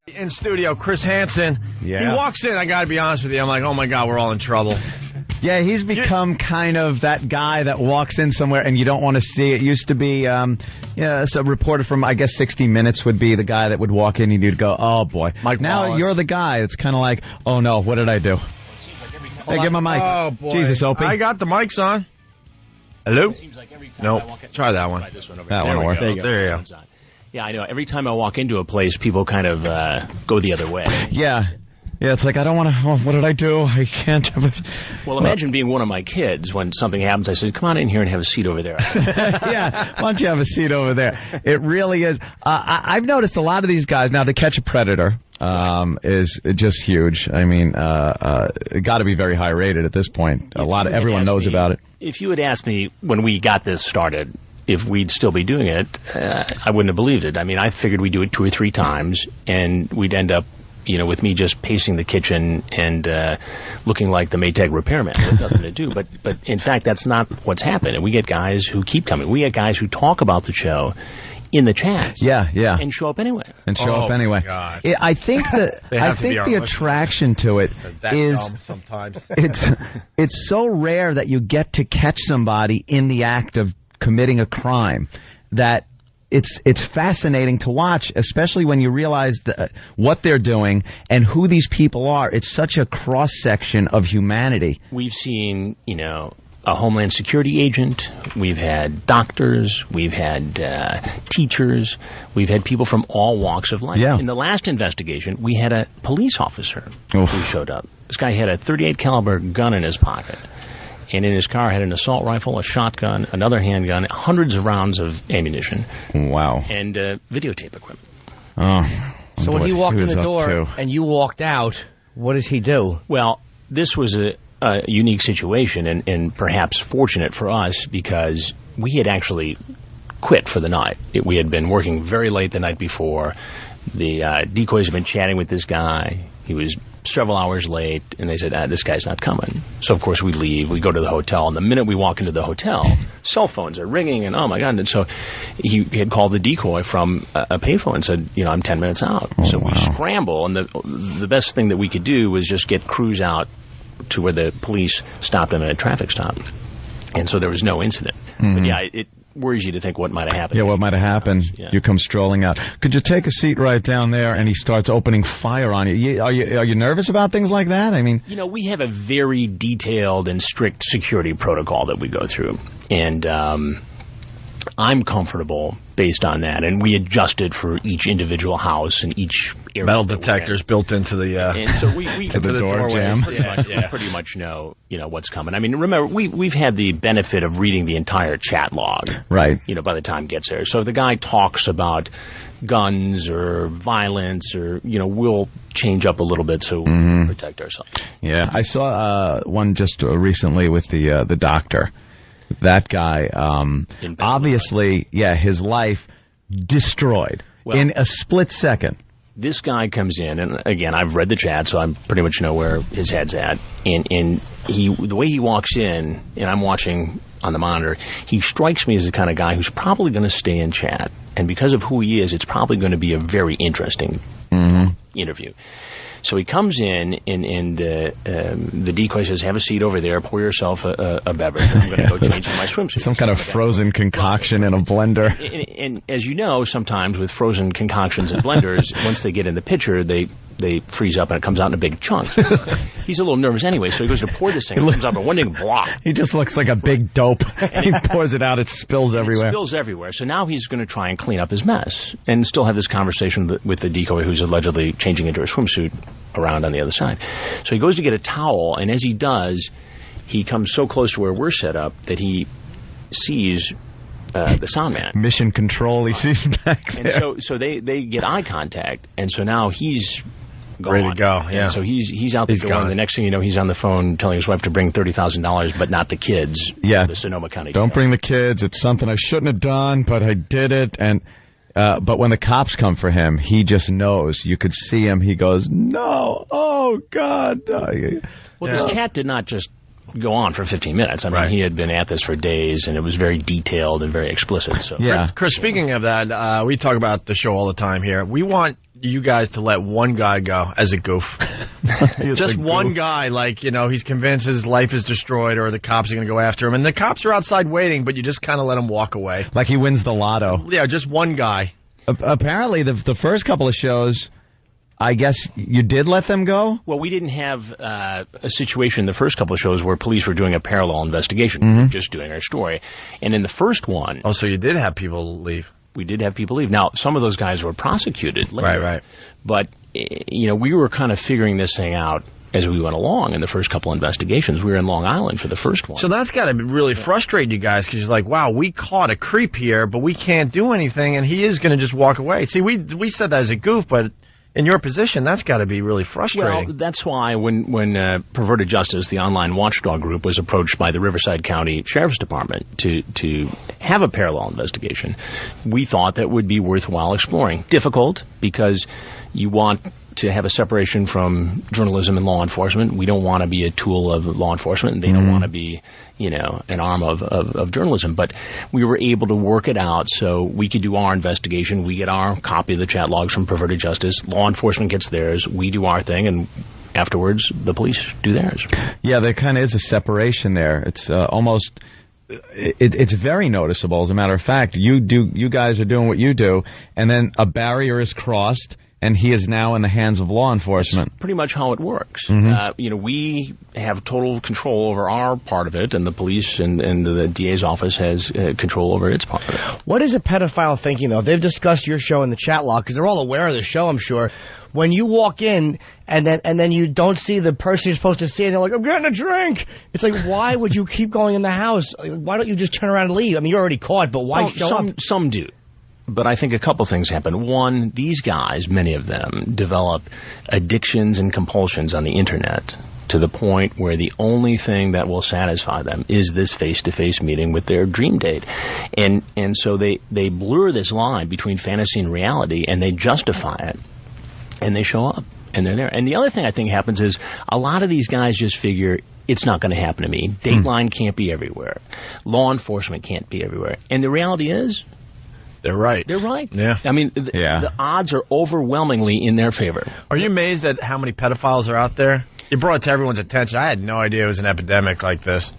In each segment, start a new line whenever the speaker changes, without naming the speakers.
In studio, Chris Hansen.
Yeah.
He walks in, I gotta be honest with you, I'm like, oh my God, we're all in trouble.
Yeah, he's become kind of that guy that walks in somewhere and you don't want to see. It used to be, so a reporter from, I guess, 60 Minutes would be the guy that would walk in and you'd go, oh boy.
Mike
now
Wallace.
You're the guy. It's kind of like, oh no, what did I do? Hey, give my mic.
Oh boy.
Jesus, Opie.
I got the mics on. Hello? Nope. Try that one.
That one will work.
There you go.
Yeah, I know. Every time I walk into a place, people kind of go the other way.
Yeah. Yeah, it's like, I don't want to, what did I do? I can't.
Well, imagine being one of my kids. When something happens, I say, come on in here and have a seat over there.
Yeah, why don't you have a seat over there? It really is. I've noticed a lot of these guys, now To Catch a Predator is just huge. I mean, it got to be very high rated at this point. Everyone knows about it.
If you had asked me when we got this started, if we'd still be doing it, I wouldn't have believed it. I mean, I figured we'd do it 2 or 3 times, and we'd end up, with me just pacing the kitchen and looking like the Maytag repairman with nothing to do. But in fact, that's not what's happened. And we get guys who keep coming. We get guys who talk about the show in the chats.
Yeah.
And show up anyway.
God.
I think the attraction to it is
sometimes.
it's so rare that you get to catch somebody in the act of committing a crime that it's fascinating to watch, especially when you realize what they're doing and who these people are. It's such a cross-section of humanity.
We've seen, a Homeland Security agent. We've had doctors. We've had teachers. We've had people from all walks of life.
Yeah.
In the last investigation, we had a police officer who showed up. This guy had a .38 caliber gun in his pocket. And in his car had an assault rifle, a shotgun, another handgun, hundreds of rounds of ammunition.
Wow.
And videotape equipment.
Oh.
So when he walked in the door and you walked out, what does he do?
Well, this was a unique situation and perhaps fortunate for us because we had actually quit for the night. We had been working very late the night before. The decoys had been chatting with this guy. He was several hours late, and they said, this guy's not coming. So, of course, we leave. We go to the hotel, and the minute we walk into the hotel, cell phones are ringing, and oh, my God. And so he had called the decoy from a payphone and said, I'm 10 minutes out. So we scramble, and the best thing that we could do was just get crews out to where the police stopped him at a traffic stop. And so there was no incident. Mm-hmm. But, yeah, it worries you to think what might have happened.
Yeah, what might have happened.
Yeah.
You come strolling out. Could you take a seat right down there? And he starts opening fire on you. Are you nervous about things like that? I mean,
we have a very detailed and strict security protocol that we go through, and I'm comfortable based on that. And we adjusted for each individual house and each area.
Metal detectors built into the
and so we
to the door jam.
Pretty much know what's coming. I mean, remember we've had the benefit of reading the entire chat log,
right?
By the time it gets there. So if the guy talks about guns or violence or we'll change up a little bit so we protect ourselves.
Yeah, I saw one just recently with the doctor. That guy, obviously, his life destroyed in a split second.
This guy comes in, and again, I've read the chat, so I pretty much know where his head's at. And the way he walks in, and I'm watching on the monitor, he strikes me as the kind of guy who's probably going to stay in chat. And because of who he is, it's probably going to be a very interesting interview. So he comes in, and the decoy says, have a seat over there, pour yourself a beverage. I'm going to go change my swimsuit.
Some kind of frozen concoction in a blender.
And as you know, sometimes with frozen concoctions in blenders, once they get in the pitcher, they freeze up and it comes out in a big chunk. He's a little nervous anyway, so he goes to pour this thing. It comes up and one big block.
He just looks like a big dope. He pours it out, it spills everywhere.
It spills everywhere. So now he's going to try and clean up his mess and still have this conversation with the decoy who's allegedly changing into a swimsuit around on the other side. So he goes to get a towel, and as he does, he comes so close to where we're set up that he sees the sound man.
Mission control, he sees back there.
And so they get eye contact, and so now he's gone.
Ready to go, yeah.
And so he's out the door, and the next thing you know, he's on the phone telling his wife to bring $30,000, but not the kids.
Yeah.
The Sonoma County.
Don't bring the kids. It's something I shouldn't have done, but I did it. And but when the cops come for him, he just knows. You could see him. He goes, no, oh, God.
Well, this chat did not just go on for 15 minutes. I mean, he had been at this for days, and it was very detailed and very explicit. So,
yeah. Chris, speaking of that, we talk about the show all the time here. We want you guys to let one guy go as a goof. Just one guy, like, you know, he's convinced his life is destroyed or the cops are going to go after him. And the cops are outside waiting, but you just kind of let him walk away.
Like he wins the lotto.
Yeah, just one guy.
Apparently, the first couple of shows, I guess you did let them go?
Well, we didn't have a situation in the first couple of shows where police were doing a parallel investigation. We were just doing our story. And in the first one...
Oh, so you did have people leave.
We did have people leave. Now, some of those guys were prosecuted later.
Right.
But, you know, we were kind of figuring this thing out as we went along in the first couple investigations. We were in Long Island for the first one.
So that's got to really frustrate you guys, because you're like, wow, we caught a creep here, but we can't do anything, and he is going to just walk away. See, we said that as a goof, but in your position, that's got to be really frustrating.
Well, that's why when Perverted Justice, the online watchdog group, was approached by the Riverside County Sheriff's Department to have a parallel investigation, we thought that would be worthwhile exploring. Difficult, because you want to have a separation from journalism and law enforcement. We don't want to be a tool of law enforcement, and they don't want to be, you know, an arm of journalism. But we were able to work it out so we could do our investigation. We get our copy of the chat logs from Perverted Justice. Law enforcement gets theirs. We do our thing, and afterwards the police do theirs.
Yeah, there kind of is a separation there. It's almost... It's very noticeable. As a matter of fact, you guys are doing what you do, and then a barrier is crossed, and he is now in the hands of law enforcement.
That's pretty much how it works. You know, we have total control over our part of it, and the police and the DA's office has control over its part of it.
What is a pedophile thinking, though? They've discussed your show in the chat log, because they're all aware of the show, I'm sure. When you walk in and then you don't see the person you're supposed to see, and they're like, I'm getting a drink. It's like, why would you keep going in the house? Why don't you just turn around and leave? I mean, you're already caught, but why show up?
Some do. But I think a couple things happen. One, these guys, many of them, develop addictions and compulsions on the internet to the point where the only thing that will satisfy them is this face-to-face meeting with their dream date. And so they blur this line between fantasy and reality, and they justify it, and they show up, and they're there. And the other thing I think happens is a lot of these guys just figure, it's not going to happen to me. Dateline can't be everywhere. Law enforcement can't be everywhere. And the reality is...
They're right.
They're right.
Yeah.
I mean, the odds are overwhelmingly in their favor.
Are you amazed at how many pedophiles are out there? You brought it to everyone's attention. I had no idea it was an epidemic like this.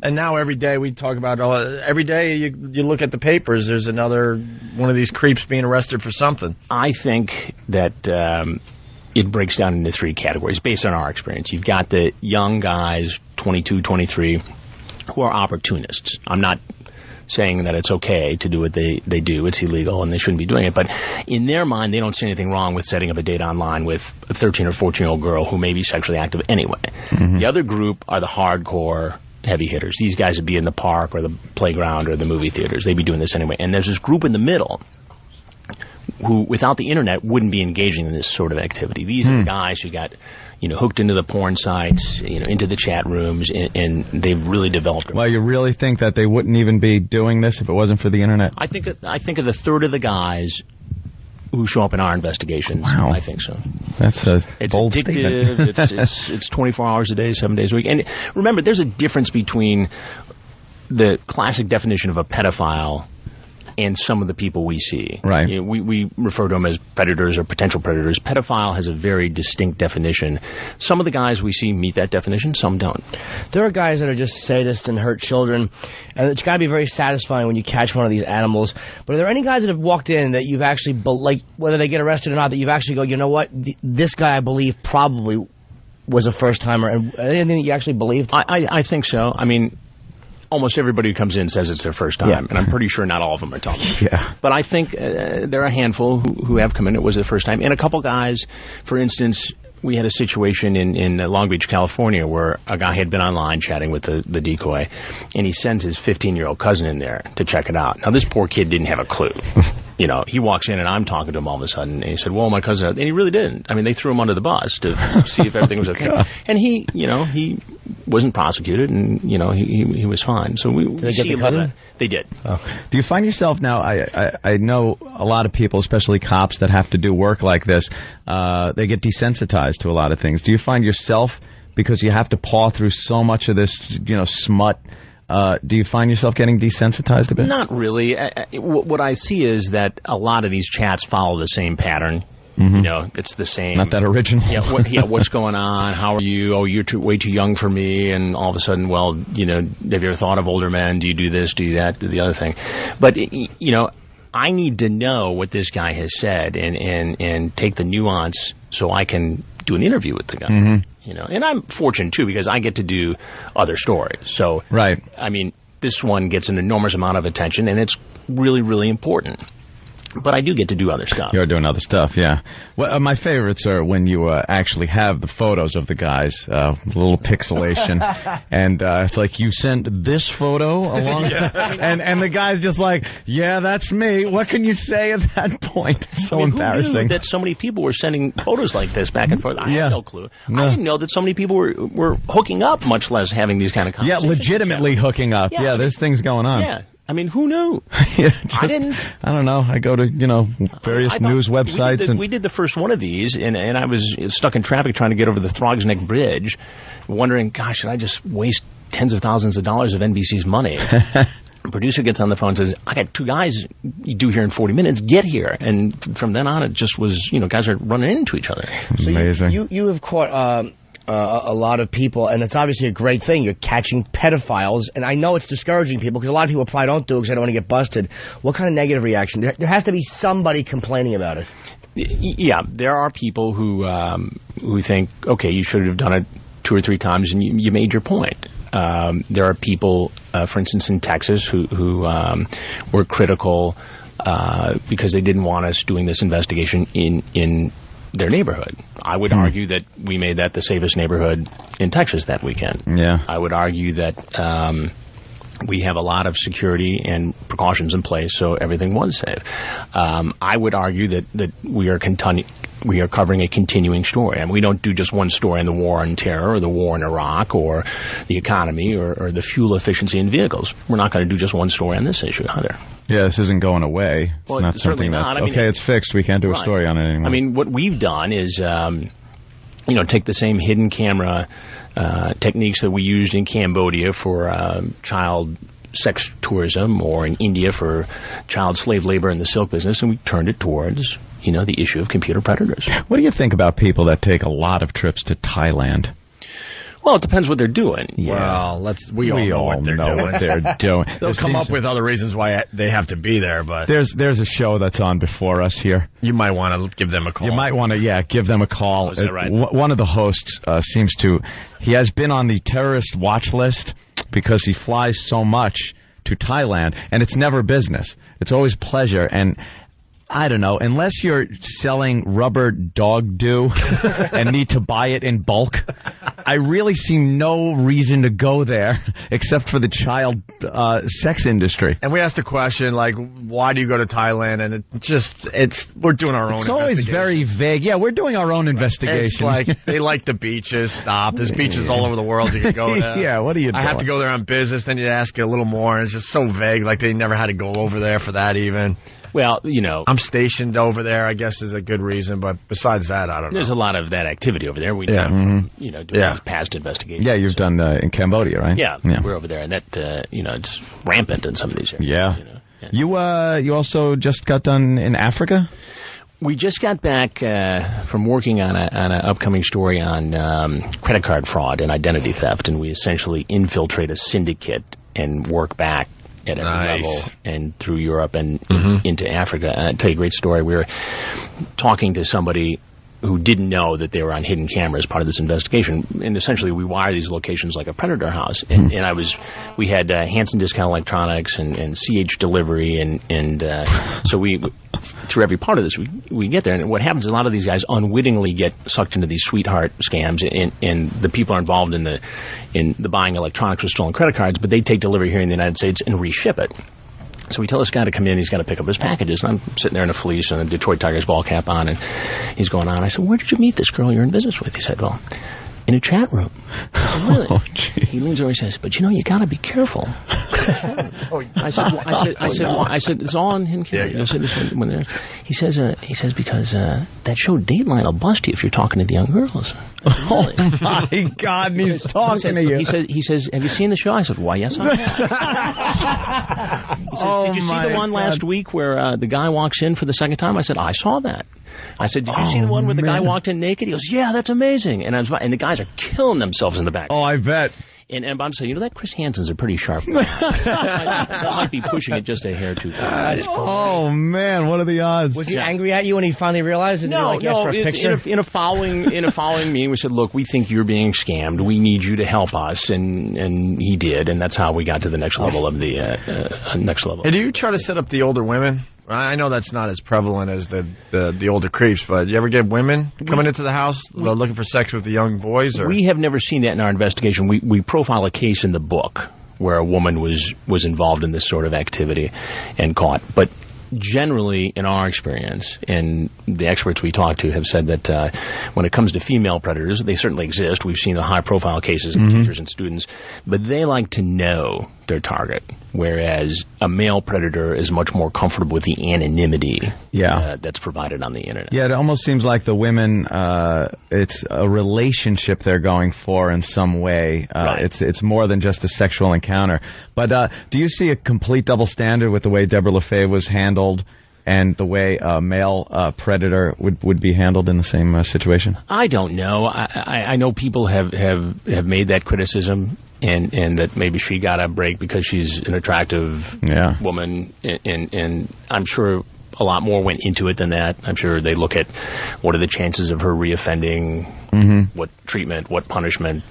And now every day we talk about every day you look at the papers, there's another one of these creeps being arrested for something.
I think that it breaks down into three categories based on our experience. You've got the young guys, 22, 23, who are opportunists. I'm not saying that it's okay to do what they do. It's illegal and they shouldn't be doing it. But in their mind, they don't see anything wrong with setting up a date online with a 13 or 14-year-old girl who may be sexually active anyway. The other group are the hardcore heavy hitters. These guys would be in the park or the playground or the movie theaters. They'd be doing this anyway. And there's this group in the middle who, without the internet, wouldn't be engaging in this sort of activity. These are the guys who got, you know, hooked into the porn sites, you know, into the chat rooms, and they've really developed.
Well, you really think that they wouldn't even be doing this if it wasn't for the internet?
I think of the third of the guys who show up in our investigations.
Wow.
I think so.
That's a bold
addictive.
statement.
It's 24 hours a day, 7 days a week. And remember, there's a difference between the classic definition of a pedophile and some of the people we see.
Right.
You know, we refer to them as predators or potential predators. Pedophile has a very distinct definition. Some of the guys we see meet that definition, some don't.
There are guys that are just sadists and hurt children, and it's got to be very satisfying when you catch one of these animals. But are there any guys that have walked in that you've actually, like, whether they get arrested or not, that you've actually go, you know what, this guy I believe probably was a first-timer, and anything that you actually believed?
I think so. I mean, almost everybody who comes in says it's their first time, and I'm pretty sure not all of them are telling me.
Yeah.
But I think there are a handful who have come in, it was their first time. And a couple guys, for instance, we had a situation in Long Beach, California, where a guy had been online chatting with the decoy, and he sends his 15-year-old cousin in there to check it out. Now, this poor kid didn't have a clue. You know, he walks in, and I'm talking to him all of a sudden, and he said, well, my cousin... And he really didn't. I mean, they threw him under the bus to see if everything was okay. And he, you know, he wasn't prosecuted, and, you know, he was fine. So
did they get the cousin?
They did.
Oh. Do you find yourself now... I know a lot of people, especially cops, that have to do work like this, they get desensitized to a lot of things. Do you find yourself because you have to paw through so much of this, smut. Do you find yourself getting desensitized a bit?
Not really. What I see is that a lot of these chats follow the same pattern. It's the same.
Not that original.
What's going on? How are you? Oh, you're way too young for me. And all of a sudden, well, have you ever thought of older men? Do you do this? Do you that? Do the other thing? But, I need to know what this guy has said and take the nuance so I can do an interview with the guy. And I'm fortunate, too, because I get to do other stories. So,
right.
I mean, this one gets an enormous amount of attention, and it's really, really important. But I do get to do other stuff.
You're doing other stuff, yeah. Well, my favorites are when you actually have the photos of the guys, a little pixelation, and it's like you sent this photo along, and the guy's just like, yeah, that's me. What can you say at that point? It's so embarrassing.
Who knew that so many people were sending photos like this back and forth? I had no clue. No. I didn't know that so many people were hooking up, much less having these kind of conversations.
Yeah, legitimately hooking up. Yeah, there's things going on.
Yeah. I mean, who knew? I didn't.
I don't know. I go to, various news websites.
We did the first one of these, and I was stuck in traffic trying to get over the Throgs Neck Bridge, wondering, gosh, should I just waste tens of thousands of dollars of NBC's money? The producer gets on the phone and says, I got 2 guys you do here in 40 minutes. Get here. And from then on, it just was, guys are running into each other.
So
amazing.
You have caught a lot of people, and it's obviously a great thing. You're catching pedophiles, and I know it's discouraging people because a lot of people probably don't do it because they don't want to get busted. What kind of negative reaction? There has to be somebody complaining about it.
Yeah, there are people who think, okay, you should have done it 2 or 3 times, and you made your point. There are people, for instance, in Texas who were critical because they didn't want us doing this investigation in their neighborhood. I would argue that we made that the safest neighborhood in Texas that weekend.
Yeah.
I would argue that we have a lot of security and precautions in place, so everything was safe. I would argue that we are covering a continuing story, and we don't do just one story on the war on terror or the war in Iraq or the economy or the fuel efficiency in vehicles. We're not going to do just one story on this issue either.
Yeah, this isn't going away. It's
well,
not something that's, it's fixed. We can't do a story on it anymore.
I mean, what we've done is, take the same hidden camera techniques that we used in Cambodia for child sex tourism or in India for child slave labor in the silk business, and we turned it towards, the issue of computer predators.
What do you think about people that take a lot of trips to Thailand?
Well, it depends what they're doing.
Yeah. Well, we all know what they're doing. They'll come up with other reasons why they have to be there, but
there's a show that's on before us here.
You might want to give them a call.
You might want to, give them a call.
Oh, is that right?
One of the hosts he has been on the terrorist watch list because he flies so much to Thailand, and it's never business. It's always pleasure, and I don't know, unless you're selling rubber dog dew and need to buy it in bulk, I really see no reason to go there except for the child sex industry.
And we asked the question, why do you go to Thailand? And we're doing our own investigation.
It's always very vague. Yeah, we're doing our own investigation.
It's like, they like the beaches. Stop. There's beaches all over the world you can go to.
Yeah, what are you doing?
I have to go there on business. Then you ask a little more. And it's just so vague. Like they never had to go over there for that even.
Well,
I'm stationed over there, I guess is a good reason, but besides that, I don't know.
There's a lot of that activity over there. We know from, doing past investigations.
Yeah, you've done in Cambodia, right?
Yeah, we're over there, and that, it's rampant in some of these areas.
Yeah. You also just got done in Africa?
We just got back from working on an upcoming story on credit card fraud and identity theft, and we essentially infiltrate a syndicate and work back at every level and through Europe and into Africa. I'll tell you a great story. We were talking to somebody who didn't know that they were on hidden camera as part of this investigation. And essentially, we wire these locations like a predator house. And we had Hansen Discount Electronics and CH Delivery. And so we, through every part of this, we get there. And what happens is a lot of these guys unwittingly get sucked into these sweetheart scams. And the people are involved in the buying electronics or stolen credit cards, but they take delivery here in the United States and reship it. So we tell this guy to come in, he's got to pick up his packages, and I'm sitting there in a fleece and a Detroit Tigers ball cap on, and he's going on. I said, where did you meet this girl you're in business with? He said, well, in a chat room. I said, really?
Oh,
he leans over and says, but you got to be careful. I said, it's all on him.
Yeah.
He says, because that show Dateline will bust you if you're talking to the young girls.
Oh my God, and he's talking to you.
He says, have you seen the show? I said, why, yes, I have. He says, did you see the one last week where the guy walks in for the second time? I said, I saw that. I said, did you see the one where the guy walked in naked? He goes, yeah, that's amazing. And the guys are killing themselves in the back.
Oh, I bet.
And I'm saying, that Chris Hansen's a pretty sharp guy. that might be pushing it just a hair too far.
Oh, man, what are the odds?
Was he angry at you when he finally realized it?
No. In a following meeting, we said, look, we think you're being scammed. We need you to help us, and he did, and that's how we got to the next level of the next level.
Hey, do you try to set up the older women? I know that's not as prevalent as the older creeps, but you ever get women coming into the house looking for sex with the young boys? Or?
We have never seen that in our investigation. We profile a case in the book where a woman was involved in this sort of activity and caught. But generally, in our experience, and the experts we talk to have said that when it comes to female predators, they certainly exist. We've seen the high-profile cases of teachers and students, but they like to know their target, whereas a male predator is much more comfortable with the anonymity that's provided on the internet.
Yeah, it almost seems like the women, it's a relationship they're going for in some way.
Right.
It's more than just a sexual encounter. But do you see a complete double standard with the way Deborah LaFave was handled and the way a male predator would be handled in the same situation?
I don't know. I know people have made that criticism, and that maybe she got a break because she's an attractive woman, and I'm sure a lot more went into it than that. I'm sure they look at what are the chances of her reoffending, what treatment, what punishment,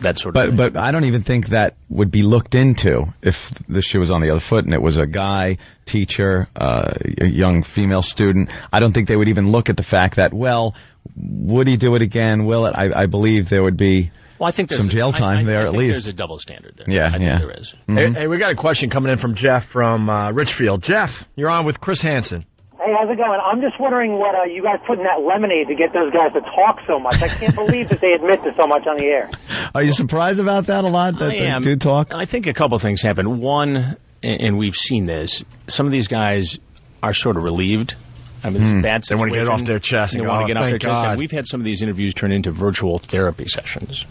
that sort of thing.
But I don't even think that would be looked into if the shoe was on the other foot and it was a guy, teacher, a young female student. I don't think they would even look at the fact that, well, would he do it again? Will it? I believe there would be
I think
some jail time there at least.
There's a double standard there.
Yeah,
I think there is.
Hey, we got a question coming in from Jeff from Richfield. Jeff, you're on with Chris Hansen.
Hey, how's it going? I'm just wondering what you guys put in that lemonade to get those guys to talk so much. I can't believe that they admit to so much on the air.
Are you surprised about that a lot, that they do talk?
I think a couple things happen. One, and we've seen this, some of these guys are sort of relieved. I mean, it's bad.
They want to get it off their chest.
They want to get off their chest. And we've had some of these interviews turn into virtual therapy sessions.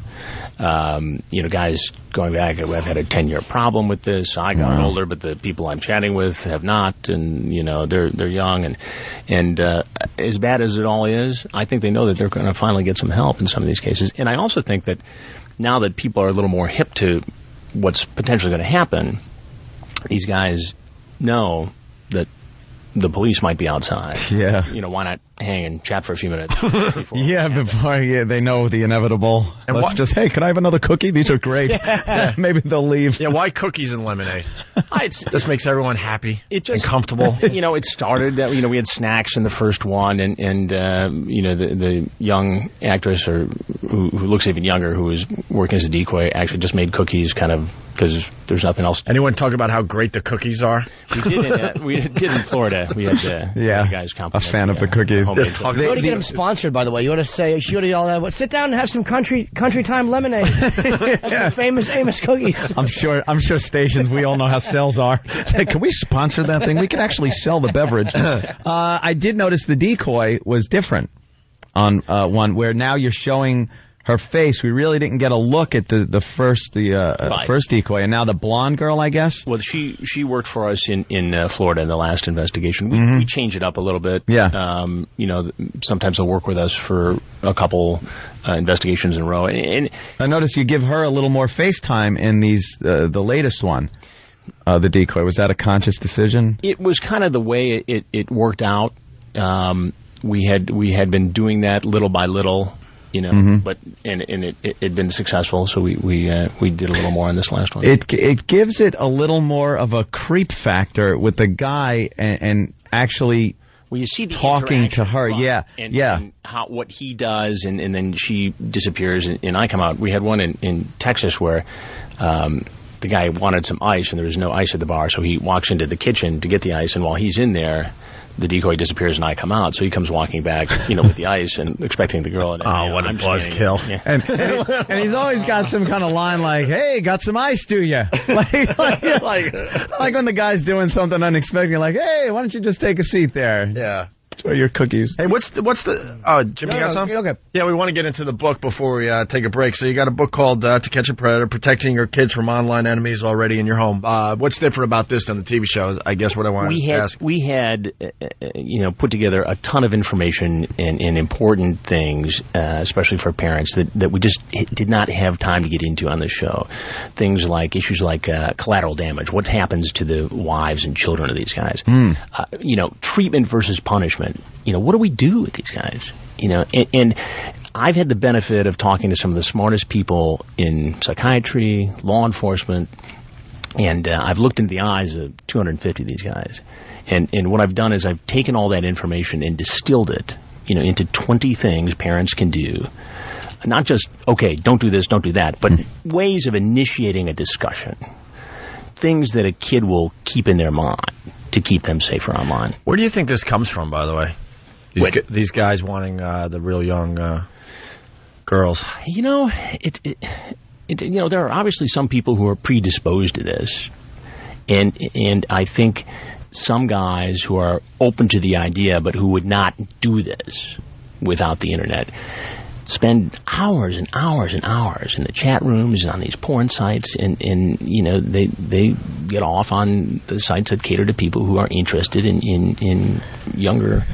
Guys going back, I've had a 10-year problem with this. I got older, but the people I'm chatting with have not, and they're young, and as bad as it all is, I think they know that they're going to finally get some help in some of these cases. And I also think that now that people are a little more hip to what's potentially going to happen, these guys know that the police might be outside.
Yeah.
Why not hang and chat for a few minutes?
Before they know the inevitable. And hey, can I have another cookie? These are great. Maybe they'll leave.
Yeah, why cookies and lemonade? This makes everyone happy and comfortable.
It started, we had snacks in the first one, and the young actress who looks even younger, who was working as a decoy, actually just made cookies kind of because there's nothing else.
Anyone talk about how great the cookies are?
We did in Florida. We had guys compliment.
A fan of the cookies.
You ought to get them sponsored, by the way. You ought to say, sit down and have some country time lemonade. That's some famous cookies.
I'm sure stations, we all know how sales are. Hey, can we sponsor that thing? We can actually sell the beverage. I did notice the decoy was different on one where now you're showing her face. We really didn't get a look at the first decoy, and now the blonde girl, I guess.
Well, she worked for us in Florida in the last investigation. We changed it up a little bit.
Yeah.
Sometimes they'll work with us for a couple investigations in a row. And
I noticed you give her a little more face time in these the latest one. The decoy, was that a conscious decision?
It was kind of the way it worked out. We had been doing that little by little. But it had been successful, so we did a little more on this last one.
It gives it a little more of a creep factor with the guy and actually
you see the
talking to her,
and what he does, and then she disappears, and I come out. We had one in Texas where the guy wanted some ice, and there was no ice at the bar, so he walks into the kitchen to get the ice, and while he's in there, the decoy disappears and I come out. So he comes walking back, with the ice and expecting the girl. And,
what a buzzkill.
Yeah. And he's always got some kind of line like, "Hey, got some ice, do you?" like when the guy's doing something unexpected, like, "Hey, why don't you just take a seat there?"
Yeah.
Enjoy your cookies.
Hey, what's the Jimmy, you got some?
Okay.
Yeah, we want to get into the book before we take a break. So you got a book called To Catch a Predator, Protecting Your Kids from Online Enemies Already in Your Home. What's different about this than the TV show is, I guess, what I want to ask.
We had put together a ton of information and important things, especially for parents, that we just did not have time to get into on the show. Things like issues like collateral damage. What happens to the wives and children of these guys? Treatment versus punishment. What do we do with these guys? And I've had the benefit of talking to some of the smartest people in psychiatry, law enforcement, and I've looked into the eyes of 250 of these guys. And what I've done is I've taken all that information and distilled it, into 20 things parents can do. Not just, okay, don't do this, don't do that, but ways of initiating a discussion. Things that a kid will keep in their mind to keep them safer online.
Where do you think this comes from, by the way? These guys wanting the real young girls.
There are obviously some people who are predisposed to this, and I think some guys who are open to the idea but who would not do this without the internet spend hours and hours and hours in the chat rooms and on these porn sites, and they get off on the sites that cater to people who are interested in younger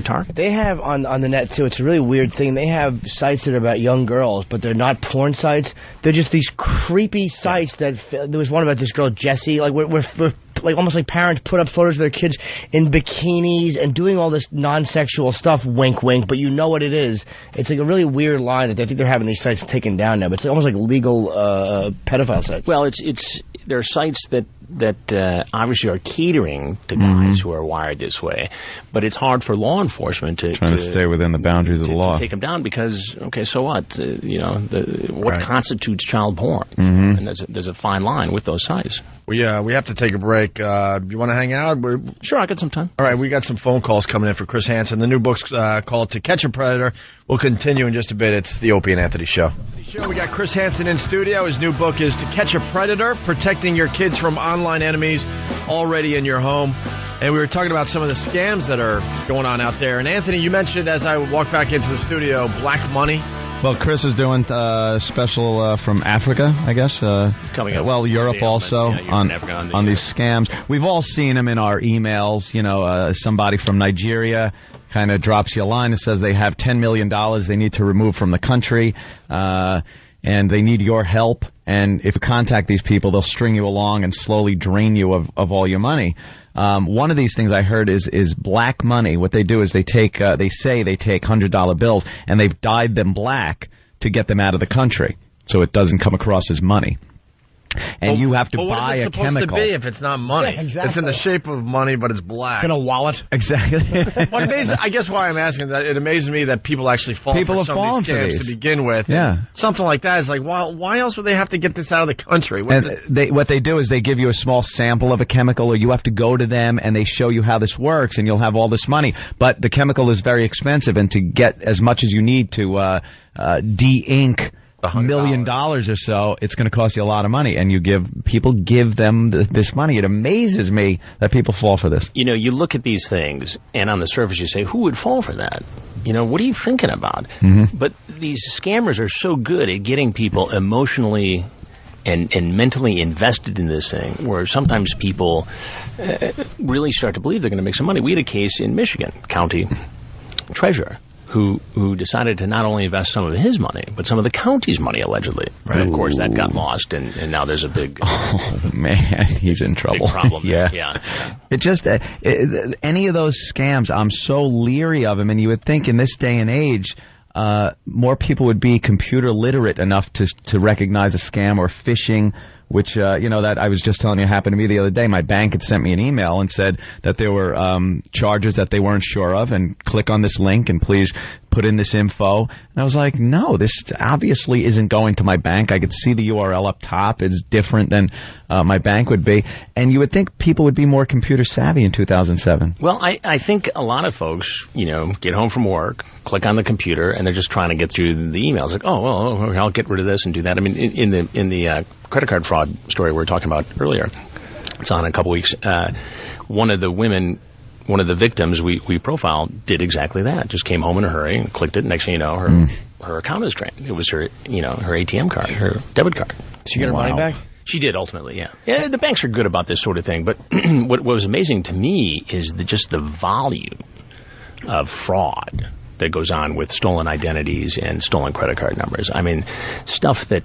targets.
They have on the net too. It's a really weird thing. They have sites that are about young girls, but they're not porn sites. They're just these creepy sites that there was one about this girl Jessie. Like we're like almost like parents put up photos of their kids in bikinis and doing all this non-sexual stuff. Wink, wink. But you know what it is. It's like a really weird line that I think they're having these sites taken down now. But it's almost like legal pedophile sites.
Well, there are sites that obviously are catering to guys who are wired this way, but it's hard for law enforcement to
stay within the boundaries of the law
to take them down because so what? What constitutes child porn?
Mm-hmm.
And there's a fine line with those sites.
We have to take a break. You want to hang out?
Sure, I got some time.
All right, we got some phone calls coming in for Chris Hansen. The new book's called To Catch a Predator. We'll continue in just a bit. It's the Opie and Anthony Show. We got Chris Hansen in studio. His new book is To Catch a Predator, Protecting Your Kids from Online Enemies Already in Your Home. And we were talking about some of the scams that are going on out there. And Anthony, you mentioned as I walked back into the studio, black money.
Well, Chris is doing special from Africa, I guess.
Coming up.
Well, Europe also on these scams. We've all seen them in our emails. Somebody from Nigeria kind of drops you a line and says they have $10 million they need to remove from the country, and they need your help. And if you contact these people, they'll string you along and slowly drain you of all your money. One of these things I heard is black money. What they do is they say they take $100 bills and they've dyed them black to get them out of the country, so it doesn't come across as money. And you have to buy a chemical.
What is it supposed to be if it's not money?
Yeah, exactly.
It's in the shape of money, but it's black.
It's in a wallet.
Exactly.
I guess why I'm asking that, it amazes me that people actually fall for some of these scams to begin with.
Yeah.
Something like that is like, why else would they have to get this out of the country?
What they do is they give you a small sample of a chemical, or you have to go to them and they show you how this works, and you'll have all this money. But the chemical is very expensive, and to get as much as you need to de-ink $1 million or so, it's going to cost you a lot of money, and people give them this money. It amazes me that people fall for this.
You look at these things, and on the surface you say, who would fall for that? What are you thinking about?
Mm-hmm.
But these scammers are so good at getting people emotionally and mentally invested in this thing, where sometimes people really start to believe they're going to make some money. We had a case in Michigan, county treasurer, who decided to not only invest some of his money, but some of the county's money, allegedly. Right. And of course, that got lost, and now there's a big...
Oh, man, he's in trouble.
Big problem.
Yeah. It just... any of those scams, I'm so leery of them, and you would think in this day and age, more people would be computer literate enough to recognize a scam or phishing, which, that I was just telling you happened to me the other day. My bank had sent me an email and said that there were charges that they weren't sure of, and click on this link and please put in this info. And I was like, no, this obviously isn't going to my bank. I could see the URL up top. It's different than my bank would be. And you would think people would be more computer savvy in 2007.
Well, I think a lot of folks, get home from work, click on the computer, and they're just trying to get through the emails. Like, I'll get rid of this and do that. I mean, in the credit card fraud story we were talking about earlier, it's on in a couple weeks. One of the victims we profiled did exactly that. Just came home in a hurry and clicked it. Next thing you know, her account is drained. It was her, her ATM card, her debit card.
Did she get her money back?
She did, ultimately, yeah. Yeah, the banks are good about this sort of thing. But what was amazing to me is just the volume of fraud that goes on with stolen identities and stolen credit card numbers. I mean, stuff that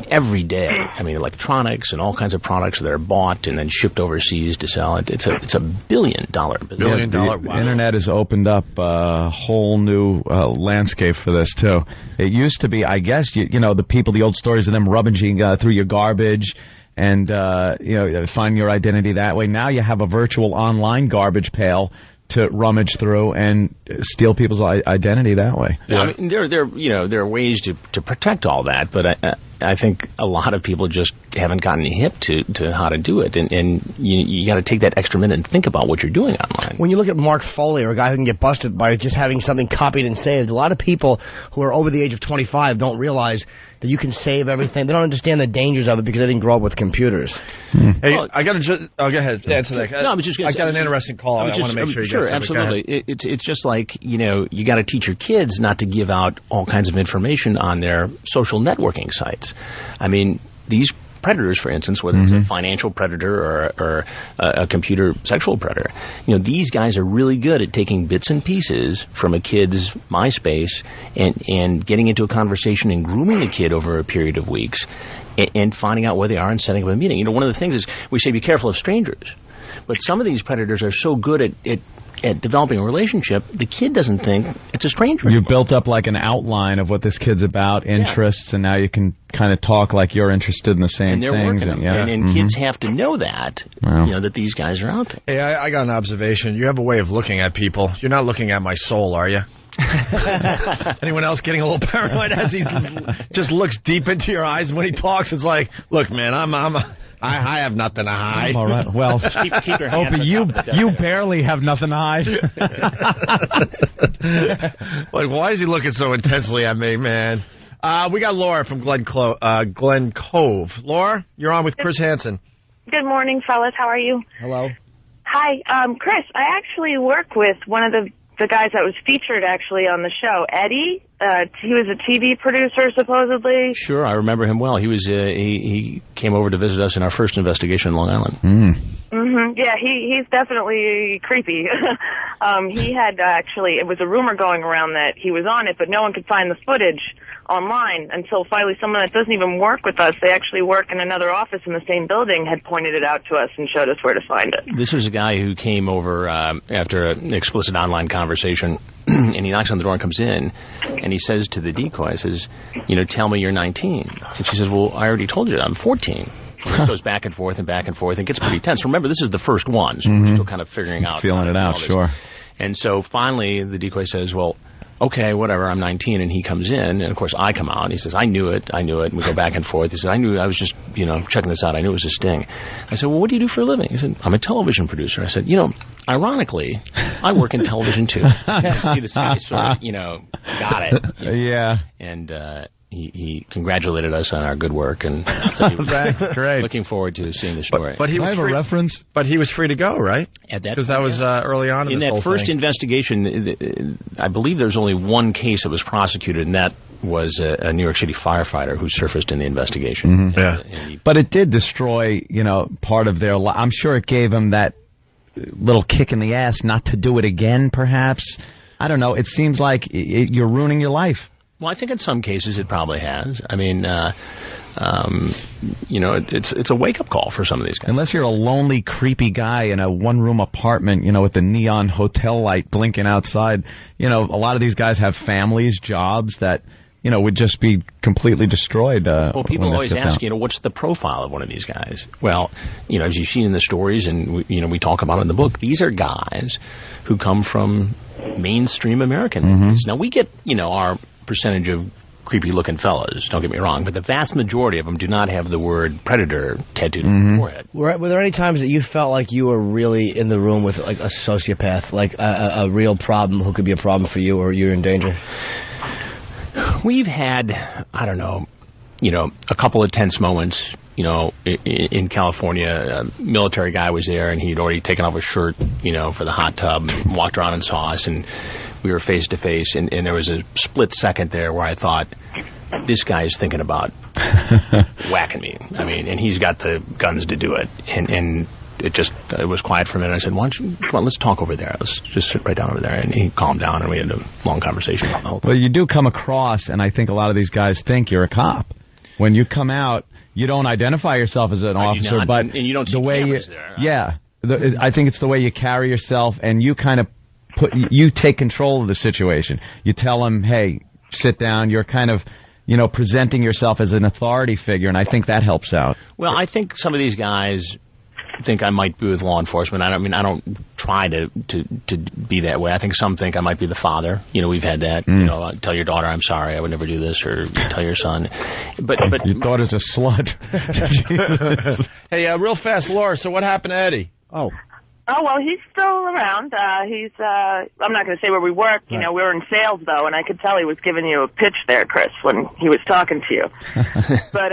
every day. I mean, electronics and all kinds of products that are bought and then shipped overseas to sell. It's a $billion business.
The internet has opened up a whole new landscape for this too. It used to be, I guess, the old stories of them rummaging through your garbage and finding your identity that way. Now you have a virtual online garbage pail to rummage through and steal people's identity that way.
Yeah. I mean, there are ways to protect all that, but I think a lot of people just haven't gotten hip to how to do it, and you got to take that extra minute and think about what you're doing online.
When you look at Mark Foley, or a guy who can get busted by just having something copied and saved, a lot of people who are over the age of 25 don't realize that you can save everything. They don't understand the dangers of it because they didn't grow up with computers.
Hey, I got to go ahead. Answer that.
No, I was just
I got an interesting call. I want to make sure you
Sure, absolutely. It's just like, you got to teach your kids not to give out all kinds of information on their social networking sites. I mean, these predators, for instance, whether it's a financial predator or a computer sexual predator, these guys are really good at taking bits and pieces from a kid's MySpace and getting into a conversation and grooming the kid over a period of weeks and finding out where they are and setting up a meeting. One of the things is we say be careful of strangers, but some of these predators are so good at developing a relationship, the kid doesn't think it's a stranger.
You've built up like an outline of what this kid's about, interests, and now you can kind of talk like you're interested in the same
things. And kids have to know that, that these guys are out there.
Hey, I got an observation. You have a way of looking at people. You're not looking at my soul, are you? Anyone else getting a little paranoid as he just looks deep into your eyes when he talks? It's like, look, man, I have nothing to hide.
All right. Well,
keep your hands
Opie, you barely have nothing to hide.
Like, why is he looking so intensely at me, man? We got Laura from Glen Cove. Laura, you're on with Chris Hansen.
Good morning, fellas. How are you?
Hello.
Hi, Chris. I actually work with one of the guys that was featured actually on the show, Eddie. He was a TV producer, supposedly.
Sure, I remember him well. He was he came over to visit us in our first investigation in Long Island.
Yeah, he's definitely creepy. He had actually, it was a rumor going around that he was on it, but no one could find the footage online until finally someone that doesn't even work with us, they actually work in another office in the same building, had pointed it out to us and showed us where to find it.
This was a guy who came over after an explicit online conversation, and he knocks on the door and comes in, and he says to the decoy, says, tell me you're 19. And she says, well, I already told you I'm 14. And it goes back and forth and back and forth. It gets pretty tense. Remember, this is the first one, so we're still kind of figuring out.
Feeling it out, sure.
And so finally the decoy says, well, okay, whatever, I'm 19, and he comes in, and of course I come out, and he says, I knew it, and we go back and forth. He said, I was just, checking this out, I knew it was a sting. I said, well, what do you do for a living? He said, I'm a television producer. I said, ironically, I work in television too. See, this guy sort of, got it.
Yeah.
And, he congratulated us on our good work, and so he was
That's great.
looking forward to seeing the story.
But he was free, a reference? But he was free to go, right?
At that,
because that was early on in
that
whole
first
thing.
investigation. I believe there's only one case that was prosecuted, and that was a New York City firefighter who surfaced in the investigation.
Yeah,
but it did destroy, part of their. I'm sure it gave him that little kick in the ass not to do it again. Perhaps, I don't know. It seems like you're ruining your life.
Well, I think in some cases it probably has. I mean, it's a wake-up call for some of these guys.
Unless you're a lonely, creepy guy in a one-room apartment, with the neon hotel light blinking outside. A lot of these guys have families, jobs that, would just be completely destroyed.
Well, people always ask, what's the profile of one of these guys? Well, as you've seen in the stories, and we talk about it in the book, these are guys who come from mainstream American movies. Now, we get, our percentage of creepy-looking fellas, don't get me wrong, but the vast majority of them do not have the word predator tattooed on their forehead.
Were there any times that you felt like you were really in the room with like a sociopath, like a real problem who could be a problem for you, or you're in danger?
We've had, I don't know, a couple of tense moments. In California, a military guy was there, and he'd already taken off his shirt, for the hot tub, and walked around and saw us, and we were face to face, and there was a split second there where I thought, this guy is thinking about whacking me. I mean, and he's got the guns to do it, and it was quiet for a minute. I said, why don't you, come on, let's talk over there. Let's just sit right down over there. And he calmed down, and we had a long conversation about the whole thing.
Well, you do come across, and I think a lot of these guys think you're a cop. When you come out, you don't identify yourself as an officer, but
and you don't see
the way
cameras there.
Yeah. I think it's the way you carry yourself, and you kind of you take control of the situation. You tell them, hey, sit down. You're kind of, presenting yourself as an authority figure, and I think that helps out.
Well, I think some of these guys think I might be with law enforcement. I don't try to be that way. I think some think I might be the father. We've had that. Tell your daughter I'm sorry, I would never do this, or tell your son. But
your daughter's a slut. Jesus.
Hey, real fast, Laura. So what happened to Eddie?
Oh, well, he's still around. I'm not going to say where we work. We were in sales, though, and I could tell he was giving you a pitch there, Chris, when he was talking to you. But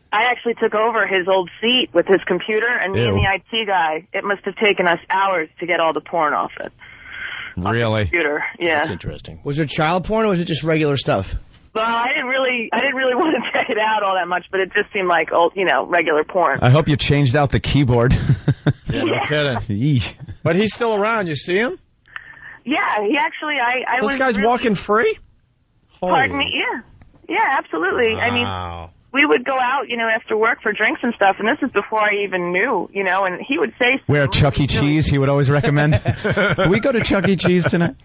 I actually took over his old seat with his computer, and me and the IT guy, it must have taken us hours to get all the porn off it.
Really?
On the computer, yeah.
That's interesting.
Was it child porn, or was it just regular stuff?
Well, I didn't really want to check it out all that much, but it just seemed like old, regular porn.
I hope you changed out the keyboard.
Yeah, no kidding. But he's still around. You see him?
Yeah, he actually, I
This guy's walking free?
Pardon me? Yeah, absolutely.
Wow.
I mean, we would go out, after work for drinks and stuff, and this is before I even knew, and he would say...
Where, Chuck E. Cheese, he would always recommend. Can we go to Chuck E. Cheese tonight?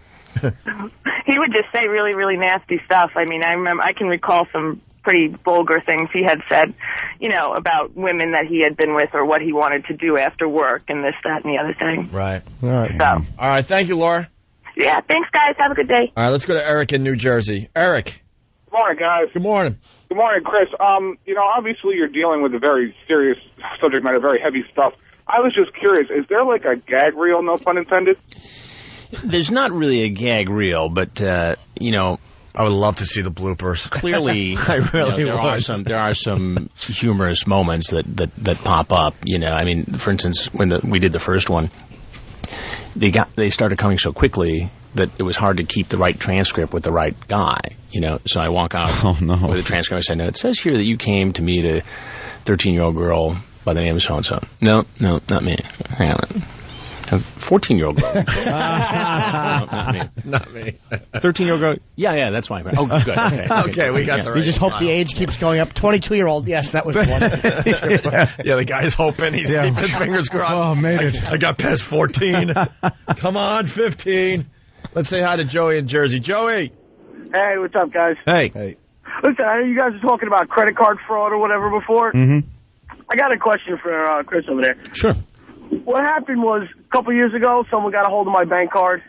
He would just say really, really nasty stuff. I mean, I can recall some pretty vulgar things he had said, about women that he had been with or what he wanted to do after work and this, that, and the other thing.
Right.
All right.
So.
All right. Thank you, Laura.
Yeah, thanks, guys. Have a good day.
All right, let's go to Eric in New Jersey. Eric.
Good morning, guys.
Good morning.
Good morning, Chris. Obviously you're dealing with a very serious subject matter, very heavy stuff. I was just curious, is there like a gag reel, no pun intended?
There's not really a gag reel, but,
I would love to see the bloopers.
Clearly,
I really
would. There are some humorous moments that pop up. I mean, for instance, when we did the first one, they started coming so quickly that it was hard to keep the right transcript with the right guy. So I walk out with a transcript. I say, "No, it says here that you came to meet a 13-year-old girl by the name of so and so." No, not me. Hang on. A 14-year-old girl. No,
Not me.
13-year-old girl. Yeah, that's fine. Oh, good.
Okay, we got the right.
You just hope the age keeps going up. 22-year-old. Yes, that was the one.
Yeah, the guy's hoping. He's keeping his fingers crossed.
Oh, made it.
I got past 14. Come on, 15. Let's say hi to Joey in Jersey. Joey.
Hey, what's up, guys?
Hey.
Listen, I know you guys were talking about credit card fraud or whatever before.
Mm-hmm.
I got a question for Chris over there.
Sure.
What happened was, a couple years ago, someone got a hold of my bank card,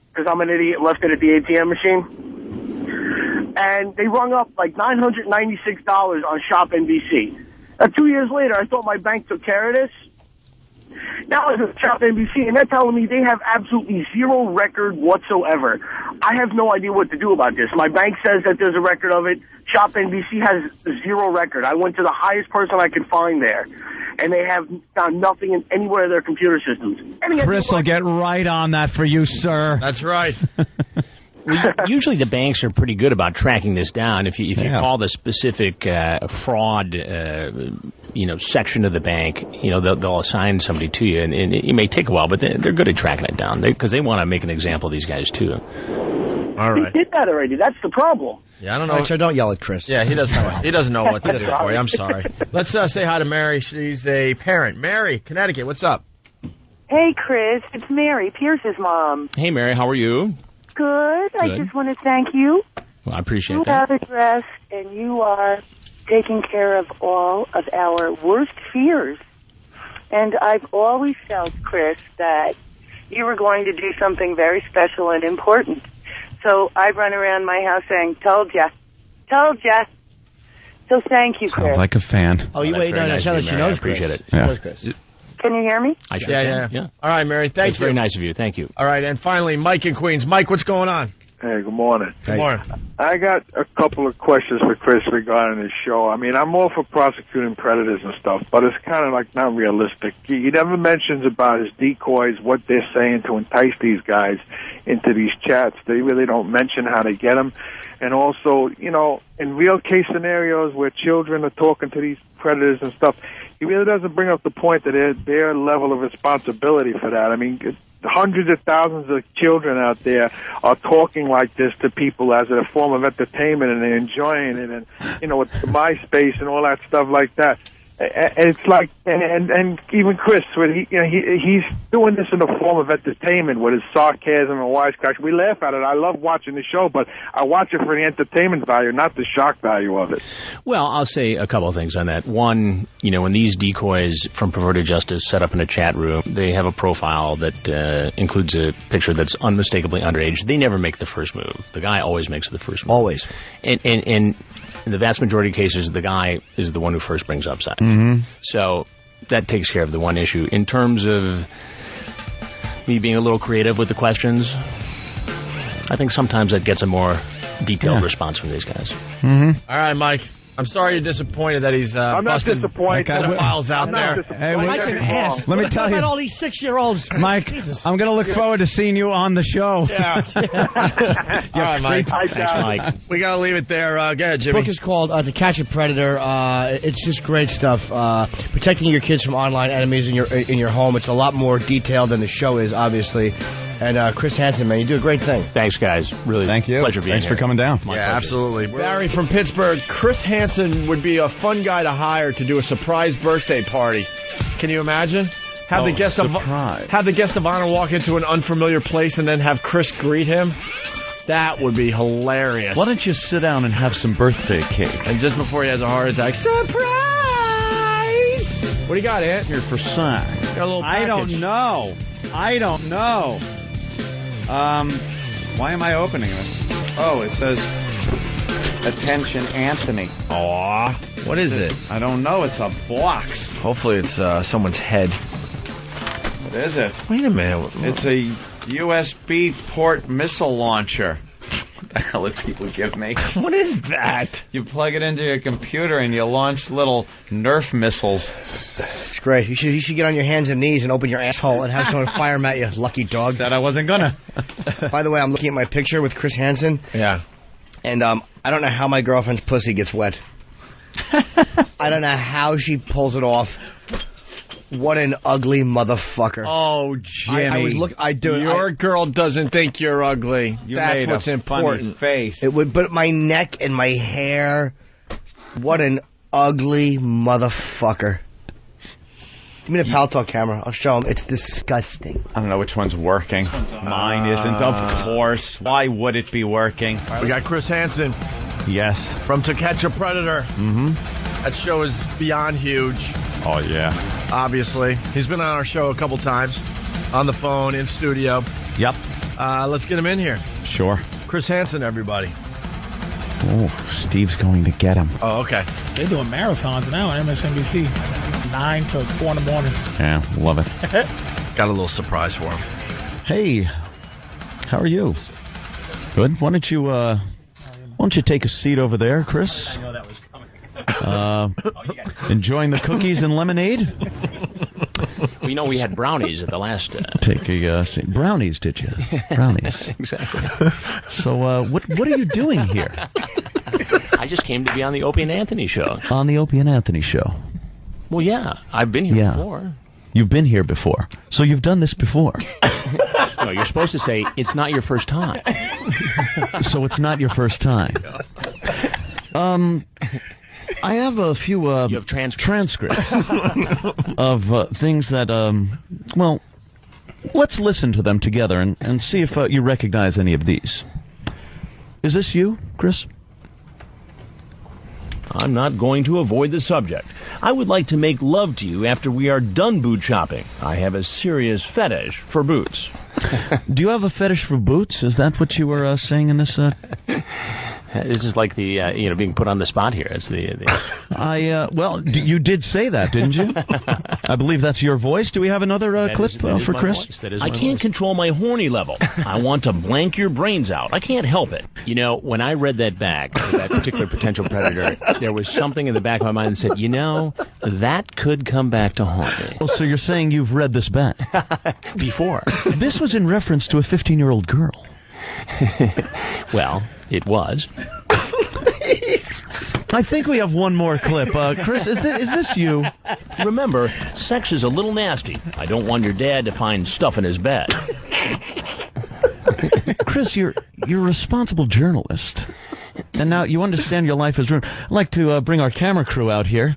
because I'm an idiot, left it at the ATM machine. And they rung up like $996 on Shop NBC. Now, 2 years later, I thought my bank took care of this. Now I just Shop NBC, and they're telling me they have absolutely zero record whatsoever. I have no idea what to do about this. My bank says that there's a record of it. Shop NBC has zero record. I went to the highest person I could find there, and they have found nothing in anywhere of their computer systems.
Chris will get right on that for you, sir.
That's right.
Usually the banks are pretty good about tracking this down. If you call the specific fraud section of the bank, they'll assign somebody to you, and it may take a while, but they're good at tracking it down because they want to make an example of these guys too.
All right.
They did that already. That's the problem.
Yeah, I don't know.
Right, so don't yell at Chris.
Yeah, he doesn't know. He doesn't know what to do for you. I'm sorry. Let's say hi to Mary. She's a parent. Mary, Connecticut. What's up?
Hey, Chris. It's Mary, Pierce's mom.
Hey, Mary. How are you?
Good. I just want to thank you
Well, I appreciate
You
that.
have addressed and you are taking care of all of our worst fears. And I've always felt, Chris, that you were going to do something very special and important. So I run around my house saying, told ya. Told ya. So thank you, Chris.
Sounds like a fan.
Oh, you wait, no,
nice
no,
of
she
you, Mary.
knows
I appreciate
Chris.
it.
She
Yeah.
knows Chris.
Can you hear me?
I sure
Yeah.
can.
All right, Mary. Thank
It's
you.
very nice of you. Thank you.
All right, and finally, Mike in Queens. Mike, what's going on?
Hey, good morning.
Good morning.
I got a couple of questions for Chris regarding his show. I mean, I'm all for prosecuting predators and stuff, but it's kind of like not realistic. He never mentions about his decoys, what they're saying to entice these guys into these chats. They really don't mention how they get them. And also, you know, in real case scenarios where children are talking to these predators and stuff, he really doesn't bring up the point that their level of responsibility for that. I mean, hundreds of thousands of children out there are talking like this to people as a form of entertainment, and they're enjoying it, and, you know, with the MySpace and all that stuff like that. It's like, and even Chris, when he's doing this in a form of entertainment with his sarcasm and wisecracks. We laugh at it. I love watching the show, but I watch it for the entertainment value, not the shock value of it.
Well, I'll say a couple of things on that. One, you know, when these decoys from Perverted Justice set up in a chat room, they have a profile that includes a picture that's unmistakably underage. They never make the first move. The guy always makes the first move.
Always.
And in the vast majority of cases, the guy is the one who first brings up sex.
Mm-hmm.
So that takes care of the one issue. In terms of me being a little creative with the questions, I think sometimes that gets a more detailed response from these guys.
Mm-hmm.
All right, Mike. I'm sorry you're disappointed that he's
I'm not
busting
disappointed.
pedophiles out
I'm
there.
not disappointed.
Hey,
Mike's an ass.
Let me
What
tell you.
about all these 6-year-olds?
Mike, I'm going to look forward to seeing you on the show.
Yeah. All right, Mike.
Thanks, Mike.
We got to leave it there. Go ahead,
The
Jimmy.
book is called To Catch a Predator. It's just great stuff. Protecting your kids from online enemies in your home. It's a lot more detailed than the show is, obviously. And Chris Hansen, man, you do a great thing.
Thanks, guys. Really,
Thank you.
pleasure being
Thanks
here.
for coming down.
My
Yeah,
pleasure.
absolutely. Barry from Pittsburgh. Chris Hansen would be a fun guy to hire to do a surprise birthday party. Can you imagine? Have the guest of honor walk into an unfamiliar place and then have Chris greet him? That would be hilarious.
Why don't you sit down and have some birthday cake?
And just before he has a heart attack, surprise! What do you got, Ant?
Here for sign.
Got a little
I don't
package.
know. I don't know. Why am I opening this? Oh, it says, attention, Anthony.
Aw. What is it?
I don't know. It's a box.
Hopefully it's someone's head.
What is it?
Wait a minute.
It's a USB port missile launcher. What the hell did people give me?
What is that?
You plug it into your computer and you launch little Nerf missiles.
It's great. You should get on your hands and knees and open your asshole and have someone fire them at you, lucky dog.
Said I wasn't gonna.
By the way, I'm looking at my picture with Chris Hansen,
Yeah.
and I don't know how my girlfriend's pussy gets wet. I don't know how she pulls it off. What an ugly motherfucker.
Oh, Jimmy.
I was
Your girl doesn't think you're ugly.
You
That's
made
what's
a
important.
funny face.
It would, but my neck and my hair. What an ugly motherfucker. Give me the Pal Talk camera. I'll show him. It's disgusting.
I don't know which one's working. Mine isn't, of course. Why would it be working?
We got Chris Hansen
Yes.
from To Catch a Predator.
Mm-hmm.
That show is beyond huge,
Oh, yeah.
obviously. He's been on our show a couple times, on the phone, in studio.
Yep.
Let's get him in here.
Sure.
Chris Hansen, everybody.
Oh, Steve's going to get him.
Oh, okay.
They're doing marathons now on MSNBC, 9 to 4 in the morning.
Yeah, love it.
Got a little surprise for him.
Hey, how are you? Good. Why don't you take a seat over there, Chris?
I know that was coming.
Enjoying the cookies and lemonade?
Well, you know, we had brownies at the last...
Take a seat. Brownies, did you? Brownies.
Exactly.
So, what are you doing here?
I just came to be on the Opie and Anthony show.
On the Opie and Anthony show.
Well, yeah, I've been here
Yeah.
before.
You've been here before. So you've done this before.
No, you're supposed to say, it's not your first time.
So it's not your first time. I have a few
You have transcripts.
of things that, well, let's listen to them together and see if you recognize any of these. Is this you, Chris?
I'm not going to avoid the subject. I would like to make love to you after we are done boot shopping. I have a serious fetish for boots.
Do you have a fetish for boots? Is that what you were saying in this?
This is like the being put on the spot here. It's
well, you did say that, didn't you? I believe that's your voice. Do we have another clip for Chris?
I can't control my horny level. I want to blank your brains out. I can't help it.
You know, when I read that back to that particular potential predator, there was something in the back of my mind that said, that could come back to haunt me.
Oh, so you're saying you've read this back?
Before.
This was in reference to a 15-year-old girl.
Well, it was.
I think we have one more clip. Chris, is this you?
Remember, sex is a little nasty. I don't want your dad to find stuff in his bed.
Chris, you're a responsible journalist. And now you understand your life is ruined. I'd like to bring our camera crew out here.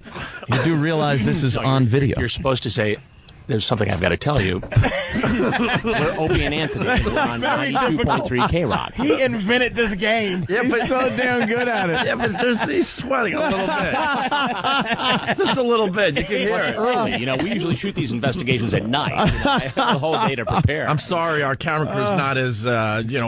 You do realize this is on video.
You're supposed to say, there's something I've got to tell you. We're Opie and Anthony. We're on 92.3 K-Rock.
He invented this game.
Yeah, but
He's so damn good at it.
Yeah, but he's sweating a little bit. Just a little bit. You can hear it.
Early. We usually shoot these investigations at night. I have the whole day to prepare.
I'm sorry, our camera crew's not as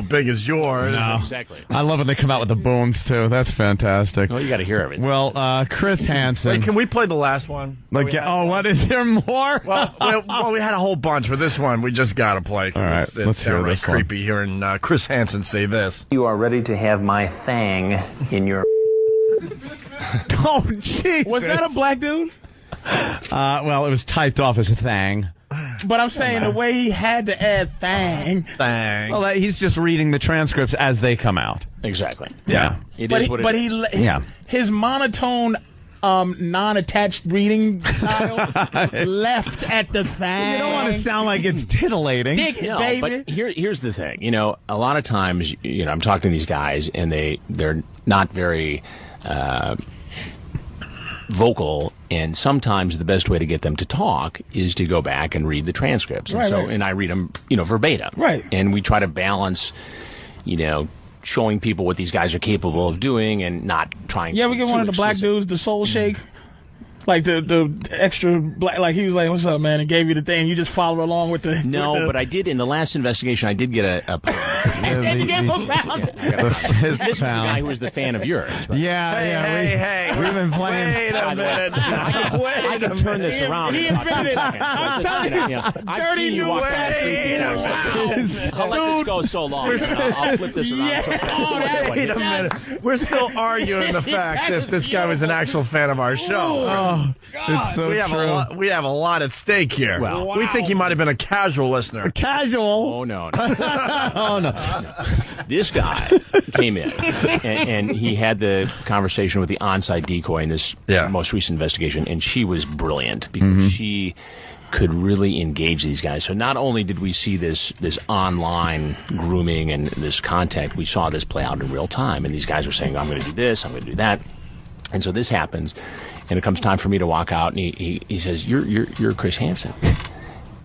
big as yours.
No.
Exactly.
I love when they come out with the booms too. That's fantastic.
Well, you got to hear everything.
Well, Chris Hansen.
Wait, can we play the last one?
What is there more?
Well, we had a whole bunch, but this one we just got to play.
All right, let's hear this one.
Creepy hearing Chris Hansen say this.
You are ready to have my thang in your...
Oh, jeez.
Was that a black dude?
Well, it was typed off as a thang.
But I'm saying the way he had to add thang.
Well, he's just reading the transcripts as they come out.
Exactly.
Yeah.
It is what it is.
His monotone... non-attached reading style left at the thing.
You don't want to sound like it's tittillating.
Baby.
But here's the thing. A lot of times, I'm talking to these guys, and they're not very vocal, and sometimes the best way to get them to talk is to go back and read the transcripts. And I read them, verbatim.
Right.
And we try to balance, showing people what these guys are capable of doing and not trying.
Yeah, we get one of the black dudes, the soul shake, like the extra black. Like he was like, "What's up, man?" and gave you the thing. You just follow along with the.
No, but I did in the last investigation. I did get a
This
was the guy who was the fan of yours.
Hey, we've been playing.
Wait a minute.
I can turn this around.
He invented it. I'm telling you,
I've seen you walk down the street before. I'll let this go so long. I'll flip this around.
Wait a minute. We're still arguing the fact if this guy was an actual fan of our show.
Oh, it's so true.
We have a lot at stake here.
Well,
we think he might have been a casual listener.
Casual?
Oh, no.
Oh, no.
This guy came in, and he had the conversation with the on-site decoy in this most recent investigation, and she was brilliant because she could really engage these guys. So not only did we see this online grooming and this contact, we saw this play out in real time, and these guys were saying, I'm going to do this, I'm going to do that. And so this happens, and it comes time for me to walk out, and he says, you're Chris Hansen.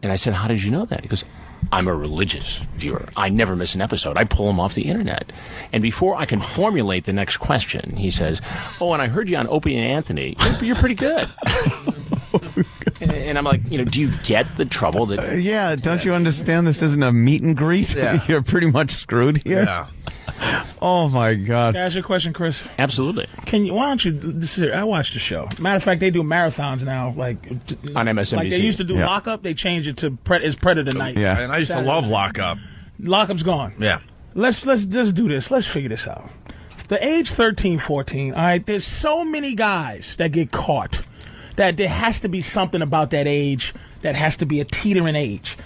And I said, how did you know that? He goes, I'm a religious viewer. I never miss an episode. I pull them off the internet. And before I can formulate the next question, he says, oh, and I heard you on Opie and Anthony. You're pretty good. And I'm like, do you get the trouble that...
don't you understand this isn't a meet and greet?
Yeah.
You're pretty much screwed here.
Yeah.
Oh, my God.
Can I ask you a question, Chris?
Absolutely.
Why don't you... I watched the show. Matter of fact, they do marathons now, like...
On MSNBC.
Like they used to do Lockup, they changed it to Predator Night.
Yeah.
And I used to love Lockup.
Lockup's gone.
Yeah.
Let's do this. Let's figure this out. The age 13, 14, all right, there's so many guys that get caught that there has to be something about that age that has to be a teetering age.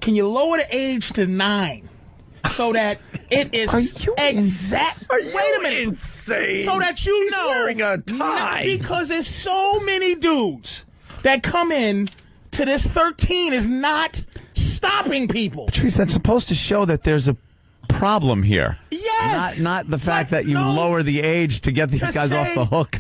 Can you lower the age to 9 so that it is exact? Wait a minute.
Insane.
So that you know.
Wearing a tie.
Because there's so many dudes that come in to this 13 is not stopping people.
Patrice, that's supposed to show that there's a problem here.
Yes.
Not the fact that you lower the age to get these guys off the hook.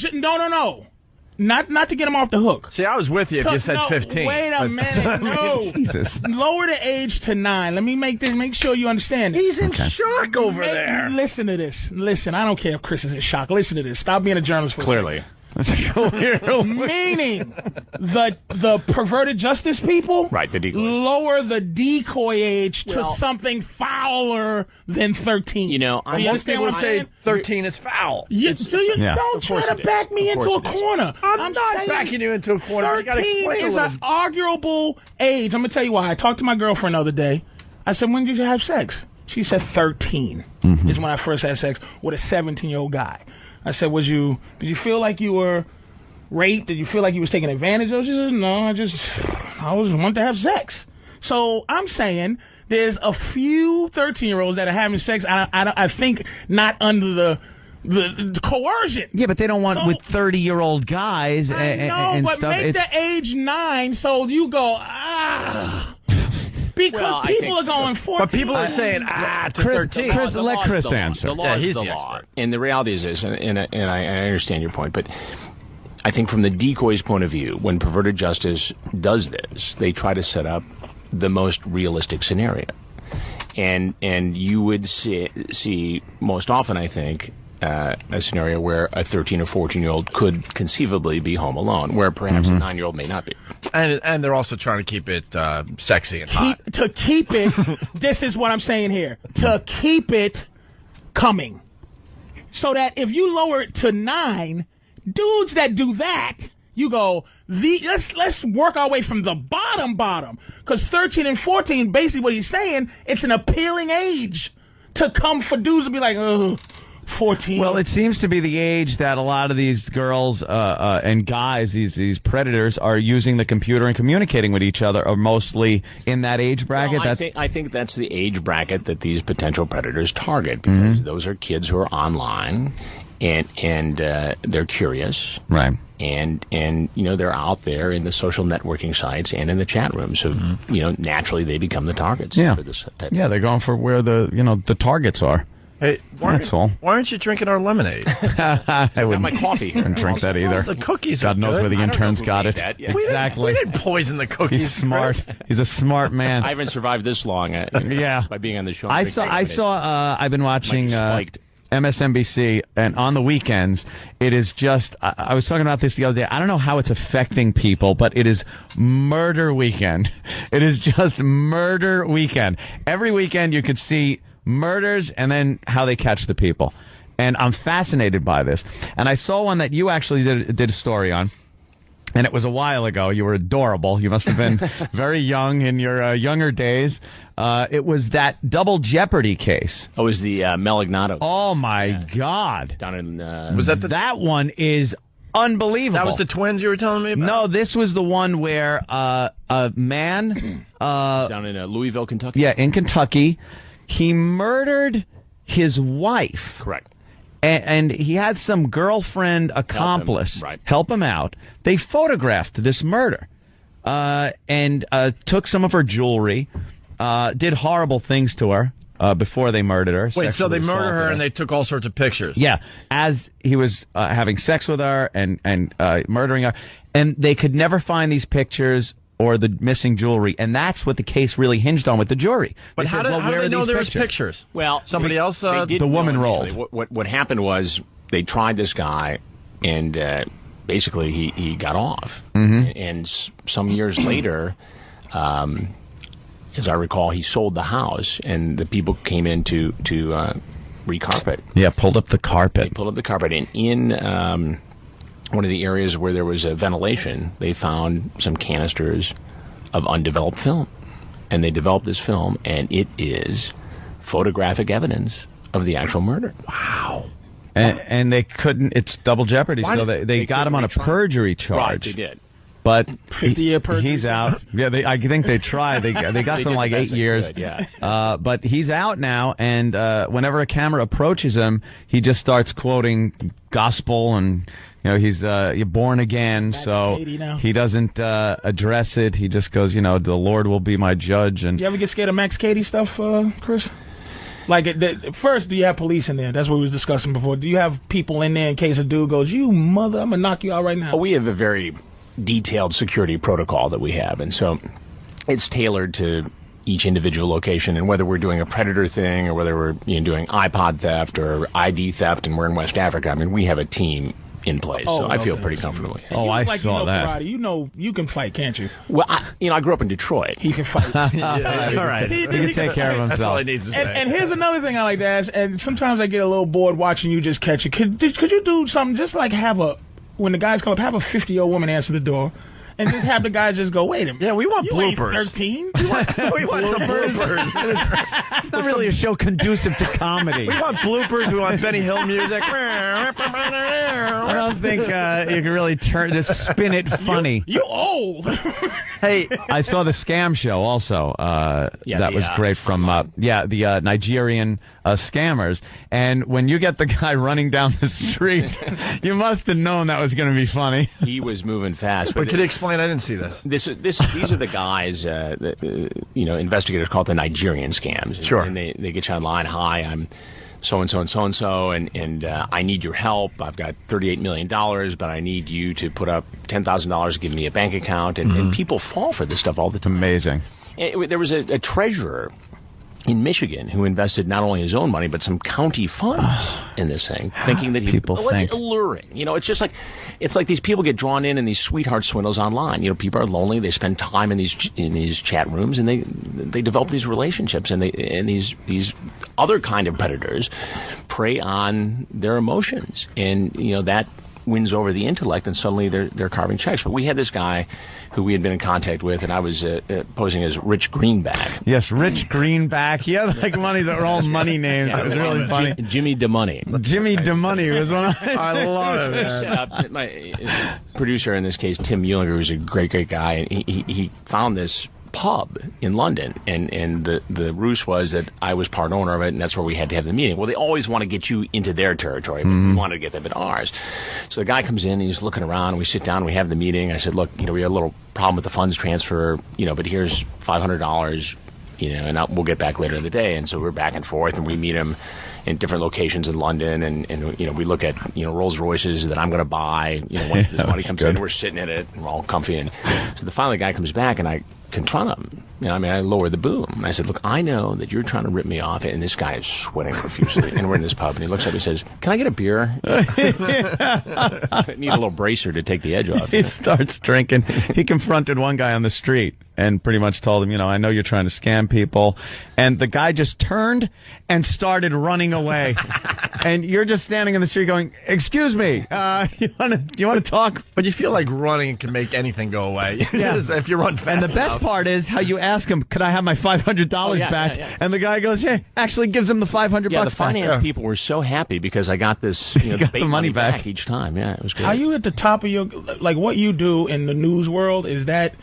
Not to get him off the hook.
See, I was with you if you said 15.
Wait a minute. No.
Jesus.
Lower the age to 9. Let me make sure you understand it.
He's in shock over there.
Listen to this. Listen, I don't care if Chris is in shock. Listen to this. Stop being a journalist for
Clearly.
a second. Meaning the perverted justice people
Right, the decoy.
lower the decoy age to something fouler than 13.
You know,
you
Most
understand
people
what I'm
say
saying?
13 is foul.
Don't try to back me into a corner.
I'm not
saying
backing you into a corner. You gotta
13
explain a
is
little.
an arguable age. I'm going to tell you why. I talked to my girlfriend the other day. I said, when did you have sex? She said 13 is when I first had sex with a 17-year-old guy. I said, did you feel like you were raped? Did you feel like you was taken advantage of? She said, no, I just wanted to have sex. So I'm saying there's a few 13-year-olds that are having sex, I think not under the coercion.
Yeah, but they don't want
So-
with 30-year-old guys and
but
stuff.
make
It's-
the age 9 so you go, because
Well, I
people
think-
are going 14.
But people are saying, to
Chris,
13.
Chris,
The
let
law is
Chris
the law.
answer.
The law
Yeah,
is
he's
the
the
law.
expert.
And the reality is this, and I understand your point, but I think from the decoy's point of view, when perverted justice does this, they try to set up the most realistic scenario. And you would see most often, I think, a scenario where a 13 or 14-year-old could conceivably be home alone, where perhaps a 9-year-old may not be.
And they're also trying to keep it sexy and hot.
To keep it, this is what I'm saying here, to keep it coming. So that if you lower it to 9, dudes that do that, you go, let's work our way from the bottom. Because 13 and 14, basically what he's saying, it's an appealing age to come for dudes to be like, 14.
Well, it seems to be the age that a lot of these girls and guys, these predators, are using the computer and communicating with each other, are mostly in that age bracket.
Well, I think that's the age bracket that these potential predators target, because those are kids who are online and they're curious.
Right.
And they're out there in the social networking sites and in the chat rooms, so naturally they become the targets for this type.
Yeah, they're going for where the targets are.
Hey,
That's all.
Why aren't you drinking our lemonade?
I wouldn't
my coffee here.
drink that either.
The cookies
God
are
knows
good.
where the
I don't know
interns
who
got
made
it.
that. Yeah.
Exactly.
We didn't poison the cookies.
He's smart.
Chris.
He's a smart man.
I haven't survived this long.
Yeah.
By being on the show.
I saw. I've been watching
spiked.
MSNBC, and on the weekends, it is just. I was talking about this the other day. I don't know how it's affecting people, but it is murder weekend. It is just murder weekend. Every weekend, you could see murders and then how they catch the people. And I'm fascinated by this. And I saw one that you actually did a story on. And it was a while ago. You were adorable. You must have been very young in your younger days. It was that Double Jeopardy case.
Oh, it was the Malignado.
Oh, my God.
Down in...
Was that
That one is unbelievable.
That was the twins you were telling me about?
No, this was the one where a man...
down in Louisville, Kentucky?
Yeah, in Kentucky. He murdered his wife.
Correct.
And he had some girlfriend accomplice help him out. They photographed this murder and took some of her jewelry, did horrible things to her before they murdered her.
Wait, so they
sexually
murdered her
assaulted
and they took all sorts of pictures?
Yeah, as he was having sex with her and murdering her. And they could never find these pictures or the missing jewelry, and that's what the case really hinged on with the jury.
But how did they know there was pictures?
Well,
somebody else.
They didn't
the woman
know
rolled.
initially. What happened was they tried this guy, and basically he got off. And some years later, as I recall, he sold the house, and the people came in to recarpet.
Yeah, pulled up the carpet.
They pulled up the carpet, and in one of the areas where there was ventilation, they found some canisters of undeveloped film. And they developed this film, and it is photographic evidence of the actual murder.
Wow. And they couldn't, it's double jeopardy, so they got him on a perjury charge.
Right, they did.
But
50-year perjury.
He's out. Yeah, I think they tried. They got
They
some
did
like
the
8
best they
years.
could, yeah.
But he's out now, and whenever a camera approaches him, he just starts quoting gospel, and he's you're born again.
That's
so
Katie now.
he doesn't address it. He just goes, the Lord will be my judge. And
You ever get scared of Max Cady stuff, Chris? Like, first, do you have police in there? That's what we was discussing before. Do you have people in there in case a dude goes, you mother, I'm going to knock you out right now?
We have a very detailed security protocol that we have, and so it's tailored to each individual location, and whether we're doing a predator thing or whether we're doing iPod theft or ID theft and we're in West Africa, I mean, we have a team in place, so I feel pretty comfortable.
I saw that.
Karate, you can fight, can't you?
Well, I grew up in Detroit.
He can fight.
All right. He can take care of himself.
That's all he needs to say.
And here's another thing I like to ask, and sometimes I get a little bored watching you just catch it. Could you do something just like when the guys come up, have a 50-year-old woman answer the door? And just have the guy just go, wait a minute.
Yeah, we want bloopers.
13?
We want some bloopers.
It's not really a show conducive to comedy.
We want bloopers. We want Benny Hill music.
I don't think you can really spin it funny.
You old.
Hey, I saw the Scam Show also. That was great from the Nigerian scammers. And when you get the guy running down the street, you must have known that was going to be funny.
He was moving fast.
But could you explain? I didn't see this.
These are the guys, investigators call it the Nigerian scams.
Sure.
And they get you online. Hi, I'm so-and-so and so-and-so, and I need your help. I've got $38 million, but I need you to put up $10,000 to give me a bank account. And people fall for this stuff all the time.
Amazing.
There was a treasurer in Michigan who invested not only his own money but some county funds in this thing, thinking that it's alluring. It's like these people get drawn in these sweetheart swindles online. People are lonely. They spend time in these chat rooms, and they develop these relationships, and these other kind of predators prey on their emotions, and that wins over the intellect, and suddenly they're carving checks. But we had this guy who we had been in contact with, and I was posing as Rich Greenback.
Yes, Rich Greenback. He had money that were all money names. It was really funny.
Jimmy DeMoney.
Jimmy DeMoney was one of
I love it.
My producer in this case, Tim Mueller, who's a great guy, and he found this pub in London, and the ruse was that I was part owner of it, and that's where we had to have the meeting. Well, they always want to get you into their territory, but we wanted to get them in ours. So the guy comes in, he's looking around, we sit down, and we have the meeting. I said, look, we had a little problem with the funds transfer, but here's $500, and we'll get back later in the day. And so we're back and forth, and we meet him in different locations in London, and we look at Rolls Royces that I'm going to buy. Once this money comes in, we're sitting in it, and we're all comfy. And so finally the guy comes back, and I confront him. I lower the boom. And I said, look, I know that you're trying to rip me off, and this guy is sweating profusely. And we're in this pub, and he looks up and he says, can I get a beer? I need a little bracer to take the edge off.
He starts drinking. He confronted one guy on the street and pretty much told him, I know you're trying to scam people. And the guy just turned and started running away. And you're just standing in the street going, excuse me, you want to talk?
But you feel like running can make anything go away.
Yeah.
If you run fast
And the best
enough.
part is how you ask him, could I have my $500 back?
Yeah.
And the guy goes, yeah, actually gives him the $500
Yeah, the
back.
finance people were so happy because I got this
got
the money back each time. Yeah, it was great.
Are you at the top of your, what you do in the news world, is that,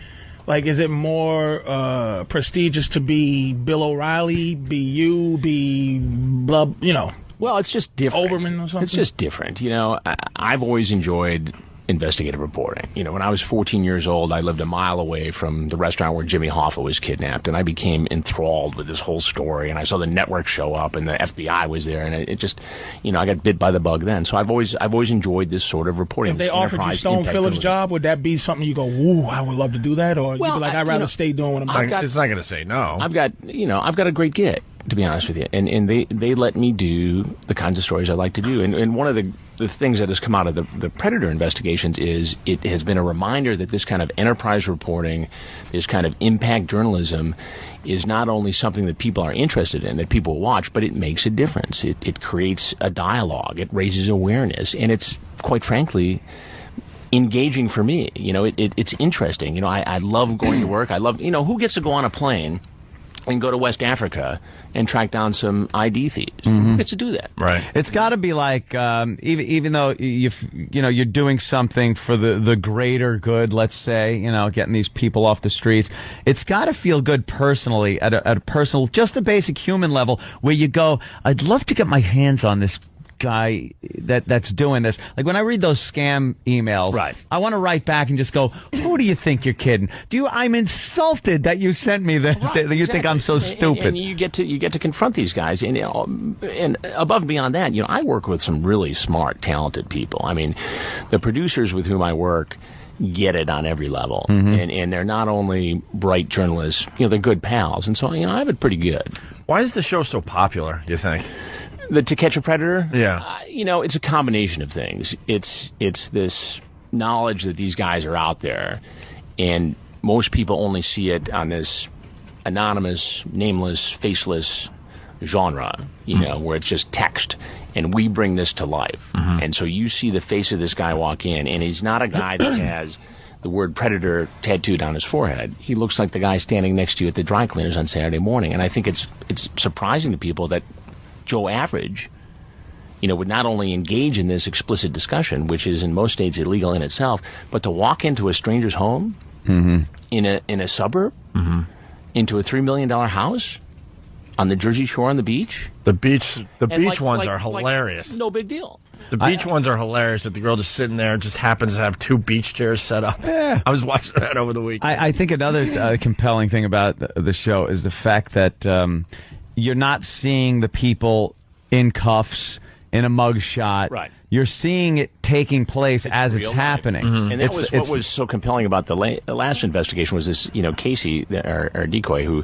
is it more prestigious to be Bill O'Reilly, be you, be blah,
Well, it's just different.
Oberman or something?
It's just different. I've always enjoyed investigative reporting. When I was 14 years old, I lived a mile away from the restaurant where Jimmy Hoffa was kidnapped, and I became enthralled with this whole story, and I saw the network show up, and the FBI was there, and it just, I got bit by the bug then. So I've always enjoyed this sort of reporting.
If they offered you Stone Phillips' job, would that be something you go, woo, I would love to do that? Or you'd be like, I'd rather stay doing what I'm doing?
It's not going to say no.
I've got a great gig, to be honest with you, and they let me do the kinds of stories I like to do, and one of the things that has come out of the Predator investigations is it has been a reminder that this kind of enterprise reporting, this kind of impact journalism, is not only something that people are interested in, that people watch, but it makes a difference. It creates a dialogue. It raises awareness, and it's, quite frankly, engaging for me. It's interesting. I love going to work. I love, who gets to go on a plane and go to West Africa and track down some ID thieves? Who gets to do that?
Right.
It's got to be like, even though you're doing something for the greater good, let's say, getting these people off the streets, it's got to feel good personally at a personal, just a basic human level, where you go, I'd love to get my hands on this guy that's doing this. Like when I read those scam emails,
right.
I want to write back and just go, who do you think you're kidding? I'm insulted that you sent me this.
Right,
You
exactly.
think I'm so stupid.
And you get to confront these guys. And above and beyond that, I work with some really smart, talented people. I mean, the producers with whom I work get it on every level. And they're not only bright journalists, they're good pals. And so, I have it pretty good.
Why is the show so popular, you think?
The To Catch a Predator?
Yeah.
It's a combination of things. It's this knowledge that these guys are out there, and most people only see it on this anonymous, nameless, faceless genre, where it's just text. And we bring this to life. And so you see the face of this guy walk in, and he's not a guy that has the word predator tattooed on his forehead. He looks like the guy standing next to you at the dry cleaners on Saturday morning. And I think it's surprising to people that Joe Average, would not only engage in this explicit discussion, which is in most states illegal in itself, but to walk into a stranger's home in a suburb, into a $3 million house on the Jersey Shore on the beach.
The beach ones are hilarious.
No big deal.
The beach ones are hilarious, but the girl just sitting there just happens to have 2 beach chairs set up. Yeah. I was watching that over the weekend.
I think another compelling thing about the show is the fact that you're not seeing the people in cuffs in a mug shot.
Right.
You're seeing it taking place as it's happening.
And that was what was so compelling about the last investigation was this, Casey, our decoy, who...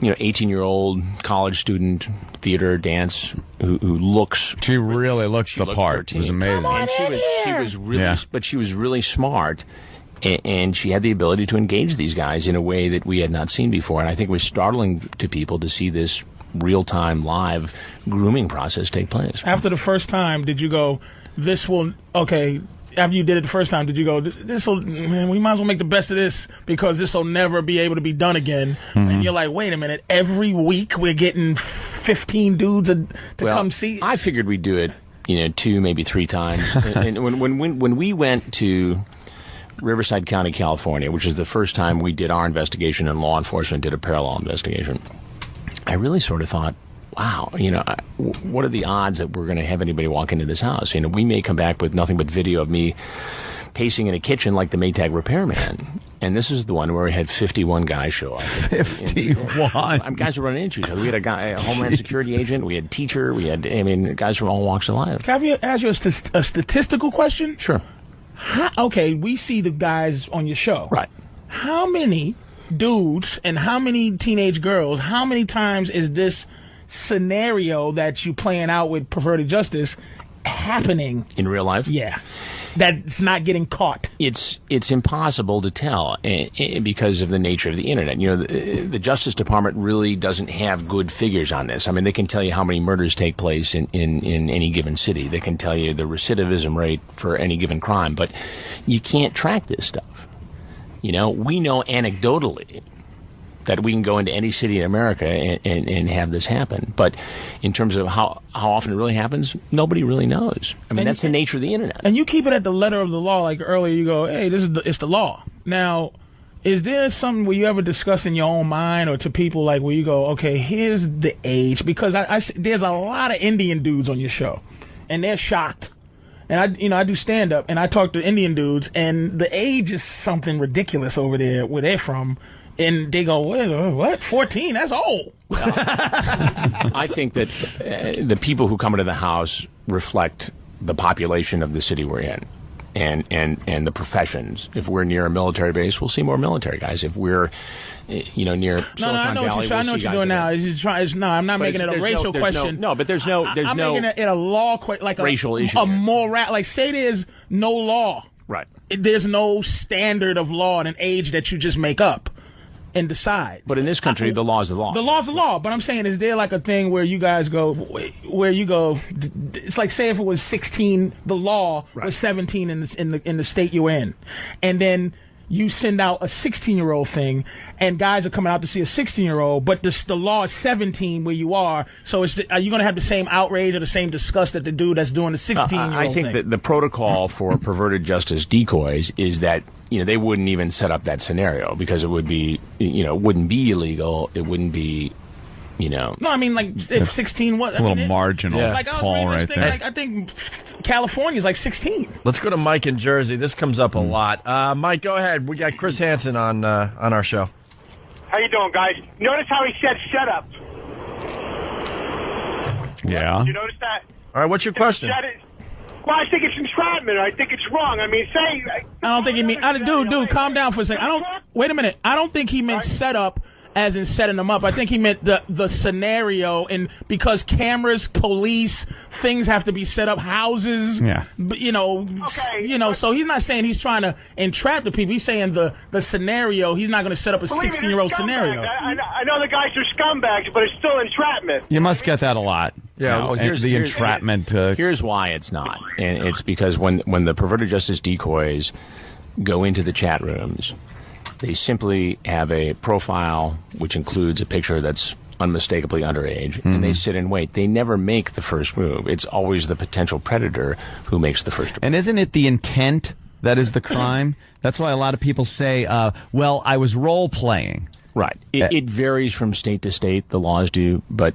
18-year-old college student, theater, dance, who looks...
She really looks the part. It was amazing.
And she was really, but she was really smart, and she had the ability to engage these guys in a way that we had not seen before. And I think it was startling to people to see this real-time, live grooming process take place.
After the first time, did you go, after you did it the first time, did you go, we might as well make the best of this because this will never be able to be done again? And you're like, wait a minute, every week we're getting 15 dudes to come see?
I figured we'd do it, 2, maybe 3 times. And when we went to Riverside County, California, which is the first time we did our investigation and law enforcement did a parallel investigation, I really sort of thought, wow, what are the odds that we're going to have anybody walk into this house? We may come back with nothing but video of me pacing in a kitchen like the Maytag repairman. And this is the one where we had 51 guys show up.
51?
Guys were running into each other. We had a Homeland Security agent. We had teacher. We had, guys from all walks of life.
Can I ask you a statistical question?
Sure.
We see the guys on your show.
Right.
How many dudes and how many teenage girls, how many times is this scenario that you playing out with Perverted Justice happening
in real life?
Yeah, that's not getting caught.
It's impossible to tell because of the nature of the internet. The Justice Department really doesn't have good figures on this. I mean, they can tell you how many murders take place in any given city. They can tell you the recidivism rate for any given crime, but you can't track this stuff. We know anecdotally that we can go into any city in America and have this happen. But in terms of how often it really happens, nobody really knows. I mean, that's the nature of the internet.
And you keep it at the letter of the law. Like earlier, you go, hey, it's the law. Now, is there something where you ever discuss in your own mind or to people like where you go, okay, here's the age? Because there's a lot of Indian dudes on your show, and they're shocked. And I do stand up, and I talk to Indian dudes, and the age is something ridiculous over there where they're from. And they go, what? 14? That's old.
Well, I think that the people who come into the house reflect the population of the city we're in and the professions. If we're near a military base, we'll see more military guys. If we're near Silicon Valley,
I know what you're doing now. I'm not making it a racial question.
But there's no
making it a law question, like
racial issue.
A moral, like say there's no law.
Right.
There's no standard of law at an age that you just make up and decide.
But in this country, the law is the law.
The law is the law. But I'm saying, is there like a thing where you guys go, it's like say if it was 16, the law was 17 in the state you're in, and then you send out a 16-year-old thing, and guys are coming out to see a 16-year-old, but the law is 17 where you are. So are you going to have the same outrage or the same disgust that the dude that's doing the 16-year-old
I think that the protocol for Perverted Justice decoys is that they wouldn't even set up that scenario because it would be it wouldn't be illegal. It wouldn't be No,
I mean, like, if 16 was...
a little marginal
Like, I was
call
reading this
right
thing,
there.
like, I think California's like 16.
Let's go to Mike in Jersey. This comes up a lot. Mike, go ahead. We got Chris Hansen on our show.
How you doing, guys? Notice how he said "shut up."
Yeah.
Did you notice that?
All right, what's your question?
Well, I think it's entrapment. I think it's wrong. I mean, say...
I don't think he mean... Dude, calm down for a second. Wait a minute. I don't think he meant set up as in setting them up. I think he meant the scenario, and because cameras, police, things have to be set up, houses, so he's not saying he's trying to entrap the people. He's saying the scenario, he's not going to set up a 16-year-old scenario.
I know the guys are scumbags, but it's still entrapment.
You must get that a lot.
Yeah, well, here's
the entrapment.
Here's why it's not, and it's because when the perverted justice decoys go into the chat rooms, they simply have a profile which includes a picture that's unmistakably underage, and they sit and wait. They never make the first move. It's always the potential predator who makes the first move.
And isn't it the intent that is the crime? That's why a lot of people say, well, I was role-playing.
Right. It varies from state to state, the laws do, but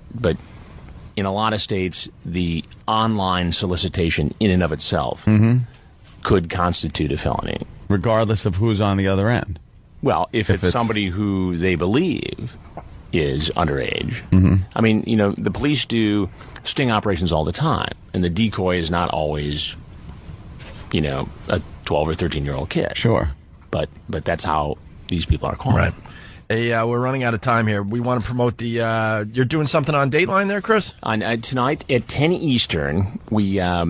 in a lot of states, the online solicitation in and of itself could constitute a felony.
Regardless of who's on the other end.
Well, if it's somebody who they believe is underage. I mean, the police do sting operations all the time, and the decoy is not always, a 12 or 13-year-old kid.
Sure.
But that's how these people are called.
Right. Hey, we're running out of time here. We want to promote the... you're doing something on Dateline there, Chris?
Tonight at 10 Eastern, we are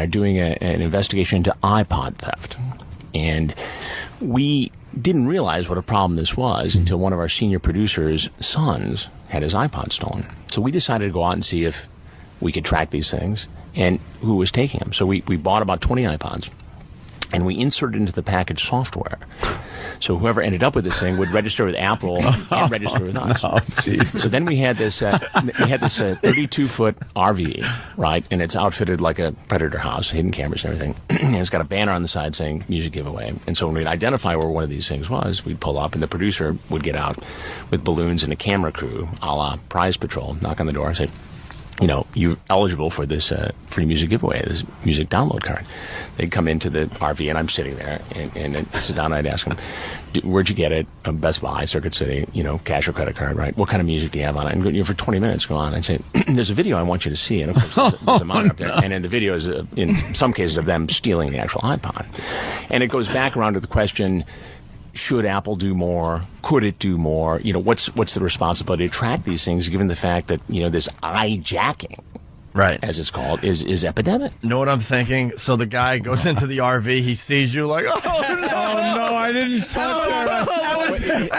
doing an investigation into iPod theft. And we didn't realize what a problem this was until one of our senior producers' sons had his iPod stolen. So we decided to go out and see if we could track these things and who was taking them. So we bought about 20 iPods, and we inserted into the package software. So whoever ended up with this thing would register with Apple and register with us. So then we had this 32-foot RV, right? And it's outfitted like a Predator house, hidden cameras and everything. And it's got a banner on the side saying music giveaway. And so when we'd identify where one of these things was, we'd pull up, and the producer would get out with balloons and a camera crew, a la Prize Patrol, knock on the door and say, you're eligible for this free music giveaway, this music download card. They'd come into the RV, and I'm sitting there, and I sit down, and I'd ask them, where'd you get it? Best Buy, Circuit City, cash or credit card, right? What kind of music do you have on it? And for 20 minutes, go on. I'd say, there's a video I want you to see. And, of course, there's a monitor up there. And then the video is, in some cases, of them stealing the actual iPod. And it goes back around to the question, should Apple do more? Could it do more? What's the responsibility to track these things, given the fact that, this eye-jacking,
right,
as it's called, is epidemic?
You know what I'm thinking? So the guy goes into the RV, he sees you like, oh, no,
I didn't touch her.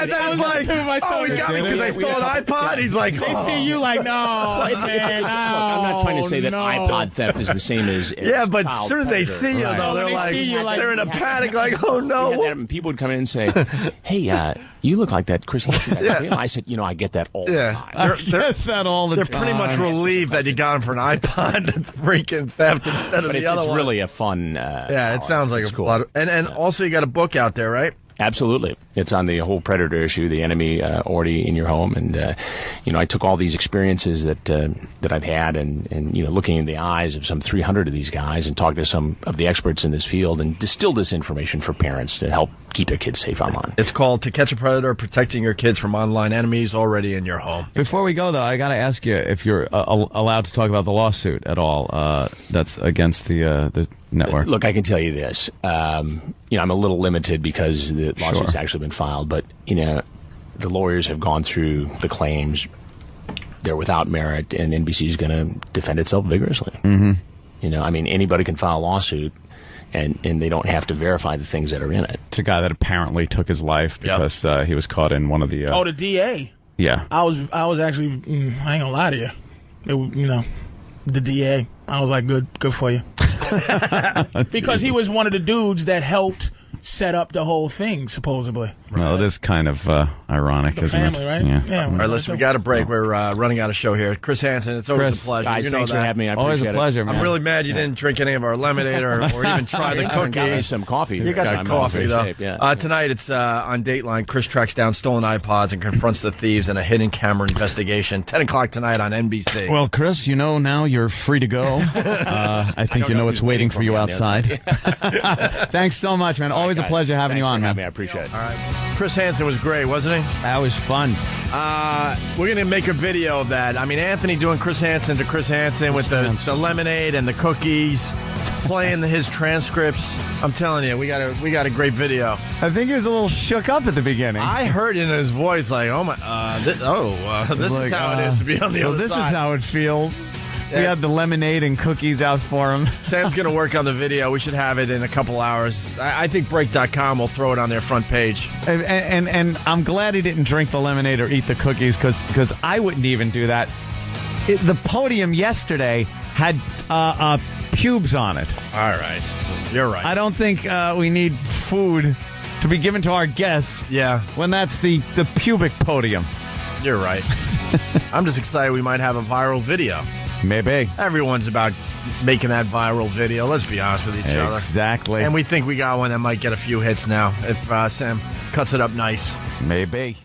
That was like, oh, he got me because I stole an iPod. He's like,
they see you like, no, man,
look, I'm not trying to say that iPod theft is the same as
yeah, but as soon as they see you, though, they're they're in a panic, like, oh, no.
People would come in and say, hey, you look like that Chris Hansen guy. I said, I get that all the time.
I get that all the time.
They're pretty much relieved that you got him for an iPod freaking theft instead of the other one.
It's really a fun...
it sounds like a lot. And also you got a book out there, right?
Absolutely. It's on the whole Predator issue, the enemy already in your home. And, I took all these experiences that I've had and looking in the eyes of some 300 of these guys and talking to some of the experts in this field and distilled this information for parents to help keep their kids safe online.
It's called To Catch a Predator, Protecting Your Kids from Online Enemies Already in Your Home.
Before we go, though, I got to ask you if you're allowed to talk about the lawsuit at all that's against the network.
Look, I can tell you this. I'm a little limited because the lawsuit's actually been filed, but, the lawyers have gone through the claims. They're without merit, and NBC is going to defend itself vigorously. Anybody can file a lawsuit, and they don't have to verify the things that are in it.
It's a guy that apparently took his life because he was caught in one of the...
the DA?
Yeah.
I was actually... I ain't gonna lie to you. The DA. I was like, good for you. Because he was one of the dudes that helped set up the whole thing, supposedly.
Well, it is kind of ironic,
The
isn't
family,
it?
right?
Yeah.
All right, listen, we got a break. We're running out of show here. Chris Hansen, it's always
Chris,
a pleasure.
guys,
you know
thanks
that.
for having me. I
Always
appreciate
a pleasure, man.
I'm really mad you didn't drink any of our lemonade or even try the
I got me
cookies.
some coffee.
You got
I'm
the coffee,
in
though.
shape, yeah.
Tonight, it's on Dateline. Chris tracks down stolen iPods and confronts the thieves in a hidden camera investigation. 10 o'clock tonight on NBC.
Well, Chris, you know now you're free to go. I think you know what's waiting for you outside. Thanks so much, man. Always a pleasure having you on, man.
I appreciate it.
All right. Chris Hansen was great, wasn't he?
That was fun.
We're going to make a video of that. I mean, Anthony doing Chris Hansen to Chris Hansen with the lemonade and the cookies, playing his transcripts. I'm telling you, we got a great video.
I think he was a little shook up at the beginning.
I heard in his voice like, "Oh my, this is how it is to be on the other
So
side."
this is how it feels. We had the lemonade and cookies out for him.
Sam's going to work on the video. We should have it in a couple hours. I think Break.com will throw it on their front page.
And I'm glad he didn't drink the lemonade or eat the cookies because I wouldn't even do that. The podium yesterday had pubes on it.
All right. You're right.
I don't think we need food to be given to our guests.
Yeah.
When that's the pubic podium.
You're right. I'm just excited we might have a viral video.
Maybe.
Everyone's about making that viral video. Let's be honest with each other.
Exactly.
And we think we got one that might get a few hits now if Sam cuts it up nice.
Maybe.